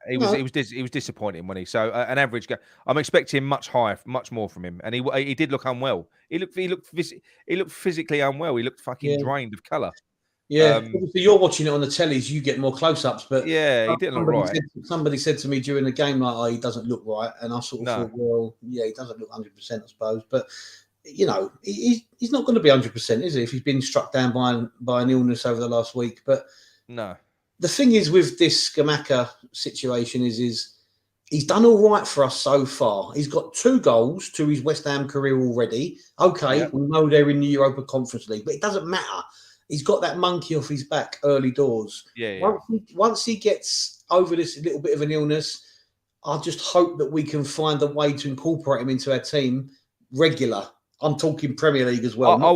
He was disappointing, wasn't he? So an average guy. I'm expecting much higher, much more from him, and he did look unwell. He looked physically unwell. He looked fucking drained of colour. Yeah, obviously you're watching it on the tellies. You get more close-ups, but yeah, he didn't look right. Somebody said to me during the game, like, "Oh, he doesn't look right," and I sort of thought, "Well, yeah, he doesn't look 100%, I suppose." But you know, he's not going to be 100%, is he? If he's been struck down by an illness over the last week. But no, the thing is with this Scamacca situation is he's done all right for us so far. He's got 2 goals to his West Ham career already. Okay, we know they're in the Europa Conference League, but it doesn't matter. He's got that monkey off his back early doors. Yeah. Once he gets over this little bit of an illness, I just hope that we can find a way to incorporate him into our team regular. I'm talking Premier League as well. I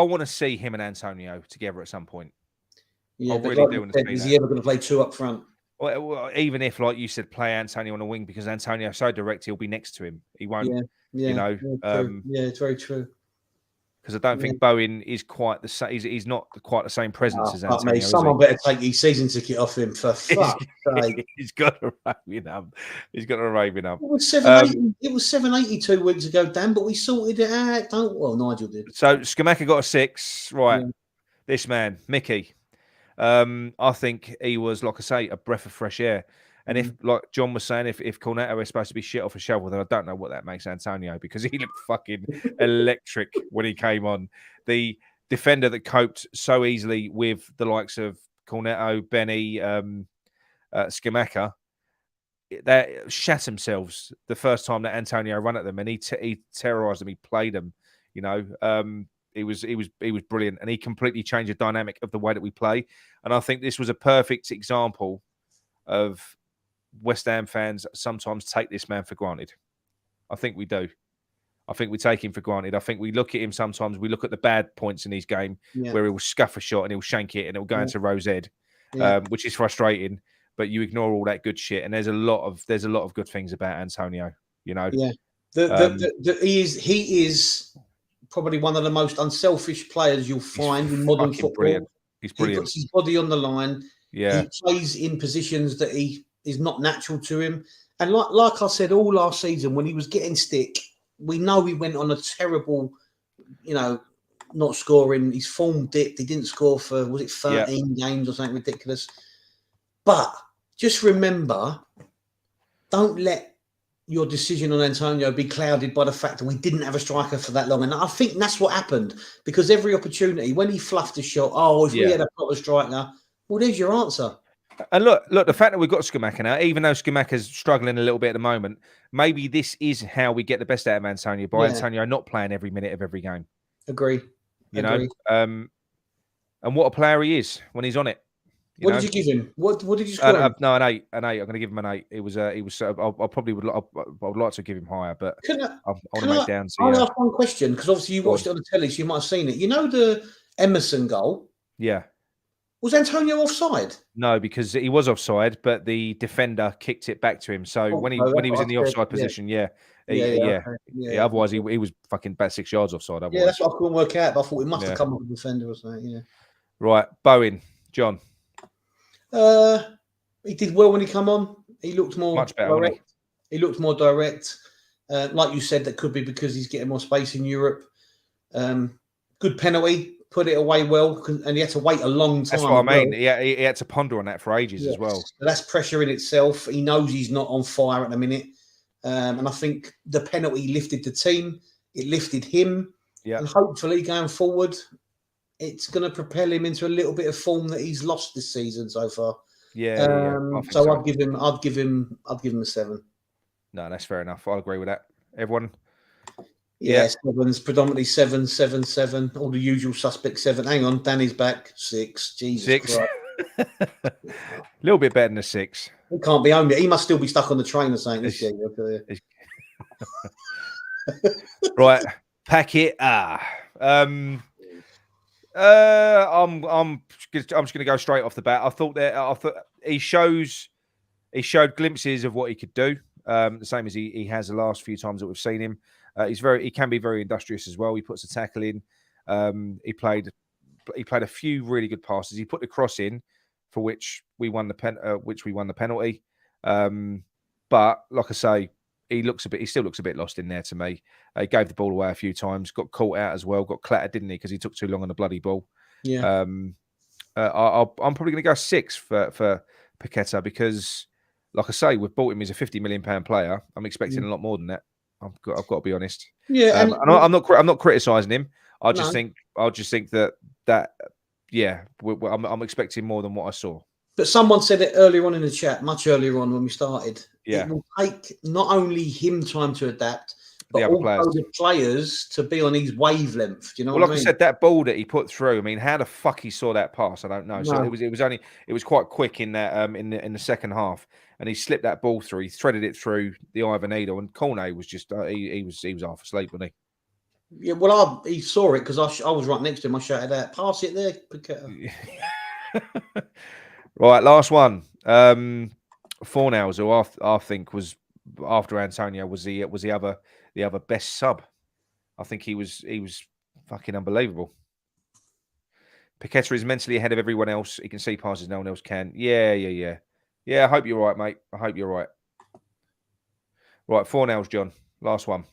want to see him and Antonio together at some point. Yeah, I really do want to see is he ever going to play 2 up front? Well, even if, like you said, play Antonio on the wing, because Antonio's so direct, he'll be next to him. He won't, you know. It's very true. Because I don't think Bowen is quite the same. He's not quite the same presence as Antonio. Mate, someone better take his season ticket off him for fuck's sake. He's got to rave up. He's got to rave up. It was 780. It was 782 weeks ago, Dan. But we sorted it out. Nigel did. So Scamacca got a 6. Right, this man, Mickey. I think he was, like I say, a breath of fresh air. And if, like John was saying, if Cornetto is supposed to be shit off a shovel, then I don't know what that makes Antonio, because he looked fucking electric when he came on. The defender that coped so easily with the likes of Cornetto, Benny, Scamacca, they shat themselves the first time that Antonio ran at them, and he terrorised them. He played them, you know. He was brilliant, and he completely changed the dynamic of the way that we play. And I think this was a perfect example of West Ham fans sometimes take this man for granted. I think we do. I think we take him for granted. I think we look at him sometimes. We look at the bad points in his game where he will scuff a shot and he'll shank it and it'll go into Rose Ed, which is frustrating. But you ignore all that good shit, and there's a lot of good things about Antonio. You know, he is probably one of the most unselfish players you'll find in modern football. Brilliant. He's brilliant. He puts his body on the line. Yeah, he plays in positions that he is not natural to him. And like I said all last season, when he was getting stick, we know he went on a terrible, not scoring. His form dipped. He didn't score for, was it 13 games or something ridiculous? But just remember, don't let your decision on Antonio be clouded by the fact that we didn't have a striker for that long. And I think that's what happened, because every opportunity, when he fluffed a shot, if we had a proper striker, well, there's your answer. And look, the fact that we've got Scamacca now, even though Scamacca's struggling a little bit at the moment, maybe this is how we get the best out of Antonio, by Antonio not playing every minute of every game. Agree. Know, and what a player he is when he's on it. What did you give him? What did you score him? No, an 8. I'm going to give him an 8. It was. I would like to give him higher, but I want to make down. I'll ask one question, because obviously you watched it on the telly, so you might have seen it. You know the Emerson goal? Yeah. Was Antonio offside? No, because he was offside, but the defender kicked it back to him. So when he was in the offside position, otherwise he was fucking about 6 yards offside. Otherwise. Yeah, that's what I couldn't work out. But I thought it must have come off the defender or something. Yeah. Right, Bowen, John. He did well when he come on. He looked more much better, direct. wasn't He looked more direct. Like you said, that could be because he's getting more space in Europe. Good penalty, put it away well, and he had to wait a long time. That's what I mean. Well. He had to ponder on that for ages as well. That's pressure in itself. He knows he's not on fire at the minute. And I think the penalty lifted the team. It lifted him. Yeah. And hopefully going forward, it's going to propel him into a little bit of form that he's lost this season so far. Yeah. So I'd give him a 7. No, that's fair enough. I'll agree with that. Everyone. Yeah, 7's predominantly 7, 7, 7. All the usual suspect 7. Hang on, Danny's back. 6. Jesus 6. Christ. A little bit better than a 6. He can't be owned. He must still be stuck on the train or something. Right, Paquetta. I'm just going to go straight off the bat. I thought he showed glimpses of what he could do. The same as he has the last few times that we've seen him. He can be very industrious as well. He puts the tackle in. He played a few really good passes. He put the cross in, for which we won the penalty. But like I say, he still looks a bit lost in there to me. He gave the ball away a few times, got caught out as well, got clattered, didn't he? Because he took too long on the bloody ball. Yeah. I'm probably going to go 6 for Paquetta because, like I say, we've bought him as a £50 million player. I'm expecting a lot more than that. I've got to be honest. Yeah, and I'm not criticising him. I just think that I'm expecting more than what I saw. But someone said it earlier on in the chat, much earlier on when we started. Yeah. It will take not only him time to adapt, but also the players to be on his wavelength. Do you know what I mean? Like I said, that ball that he put through, I mean, how the fuck he saw that pass, I don't know. So it was quite quick in that in the second half, and he slipped that ball through. He threaded it through the eye of a needle, and Cornet was just he was half asleep, wasn't he? Yeah, well, he saw it because I was right next to him. I shouted out, "Pass it there, Paquetta." Right, last one. Fornals, who I think was after Antonio was the other best sub. I think he was fucking unbelievable. Paquetta is mentally ahead of everyone else. He can see passes no one else can. Yeah. I hope you're right, mate. I hope you're right. Right, Fornals, John. Last one.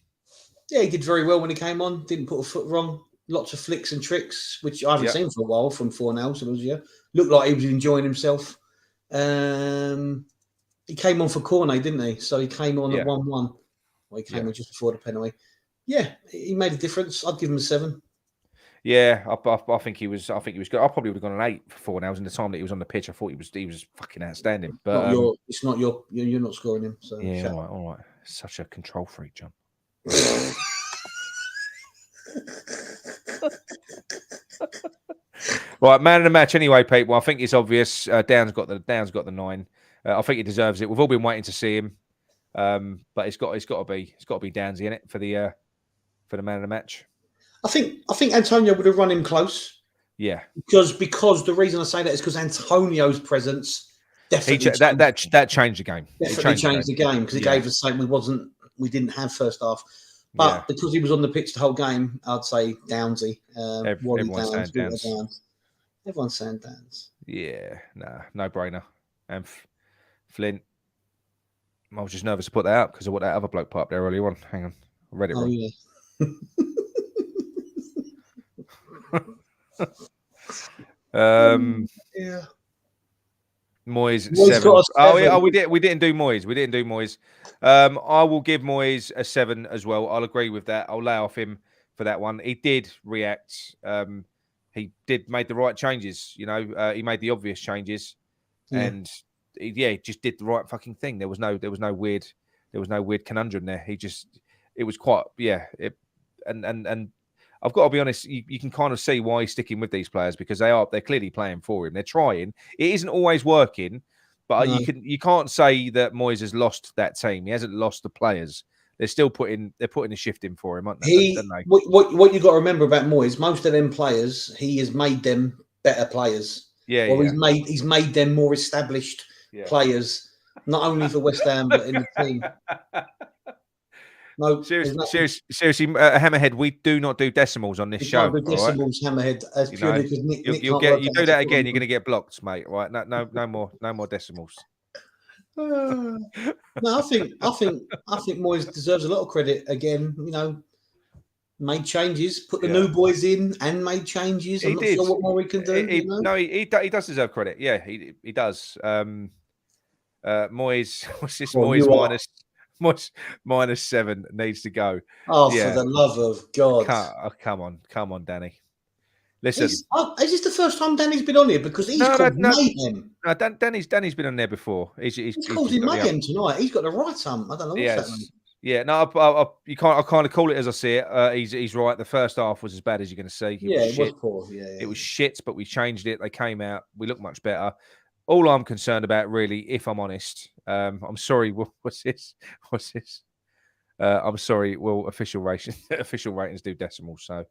Yeah, he did very well when he came on. Didn't put a foot wrong. Lots of flicks and tricks, which I haven't seen for a while from Fornals. Looked like he was enjoying himself. He came on for Cornet, didn't he? So he came on at 1-1. Well, he came on just before the penalty. Yeah, he made a difference. I'd give him a 7. Yeah, I think he was. I think he was good. I probably would have gone an 8 for Fornals. In the time that he was on the pitch, I thought he was fucking outstanding. But you're not scoring him. So yeah, all right. Such a control freak, John. Right, man of the match anyway, people. I think it's obvious. Down's got the 9. I think he deserves it. We've all been waiting to see him, but it's got to be Downsy in it for the man of the match. I think Antonio would have run him close. Yeah, because the reason I say that is because Antonio's presence definitely that changed the game. Definitely changed the game because it gave us something we didn't have first half. But because he was on the pitch the whole game, I'd say Downsy. Everyone's saying Downs. Everyone's saying Downs. Yeah, no brainer. And Flint, I was just nervous to put that out because of what that other bloke put up there earlier on. Hang on, I read it wrong. Yeah. Moyes 7. Oh yeah, we didn't do Moyes. I will give Moyes a 7 as well. I'll agree with that. I'll lay off him for that one. He did react. He made the right changes. You know, he made the obvious changes, and he just did the right fucking thing. There was no weird conundrum there. It was quite and I've got to be honest, you can kind of see why he's sticking with these players because they're clearly playing for him. They're trying. It isn't always working, but you can't say that Moyes has lost that team. He hasn't lost the players. They're still putting a shift in for him, aren't they? What you got to remember about Moyes, most of them players, he has made them better players. He's made them more established players, not only for West Ham but in the team. No, seriously, Hammerhead. We do not do decimals on this show. Do decimals, right? Hammerhead. As purely because Nick you do that again, you're going to get blocked, mate. Right? No more decimals. No, I think Moyes deserves a lot of credit again. You know, made changes, put the new boys in, and made changes. I'm He not did. sure what more we can do. You know? No, he does deserve credit. Yeah, he does. Moyes, what's this? Moyes minus 7 needs to go. Oh, for Yeah, the love of God! come on, Danny. Listen, Is this the first time Danny's been on here? Because he's no, called mayhem. no. Danny's been on there before. He's causing mayhem tonight. He's got the right time. I don't know what's happening. Yeah, no, I kind of call it as I see it. He's right. The first half was as bad as you're going to see. It was poor. Yeah, it was shit, but we changed it. They came out. We look much better. All I'm concerned about, really, if I'm honest, I'm sorry. What's this? I'm sorry. Well, official ratings do decimals. So,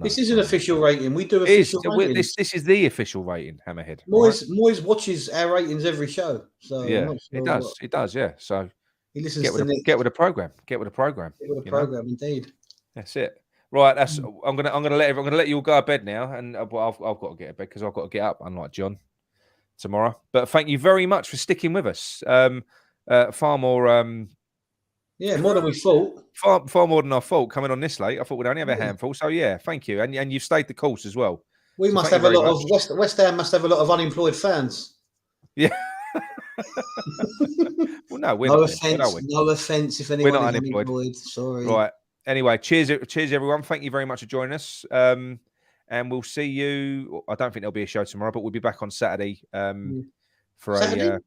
this is an official rating. We do official ratings. This is the official rating, Hammerhead. Moyes watches our ratings every show. So yeah, it does. It does. Yeah. So he listens get with the program. Get with the program. Indeed. That's it. Right. That's. I'm gonna let you all go to bed now, and I've got to get to bed because I've got to get up, unlike John, tomorrow. But thank you very much for sticking with us. Far more. More than we thought. Far more than I thought coming on this late. I thought we'd only have a handful. So yeah, thank you, and you've stayed the course as well. We must have a lot of West Ham must have a lot of unemployed fans. Yeah. Well, no, we're no not. Offense, no offense if anyone is unemployed. Sorry. Right. Anyway, cheers, everyone. Thank you very much for joining us. And we'll see you. I don't think there'll be a show tomorrow, but we'll be back on Saturday. For Saturday?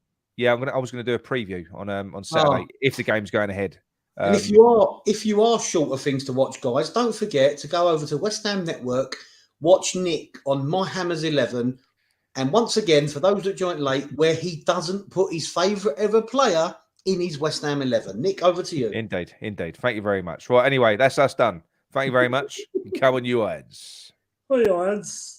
I was gonna do a preview on Saturday if the game's going ahead. And if you are short of things to watch, guys, don't forget to go over to West Ham Network, watch Nick on My Hammers 11, and once again, for those that joined late, where he doesn't put his favourite ever player in his West Ham 11. Nick, over to you. Indeed. Thank you very much. Right, anyway, that's us done. Thank you very much. Come on, you Irons. Oh, you Irons.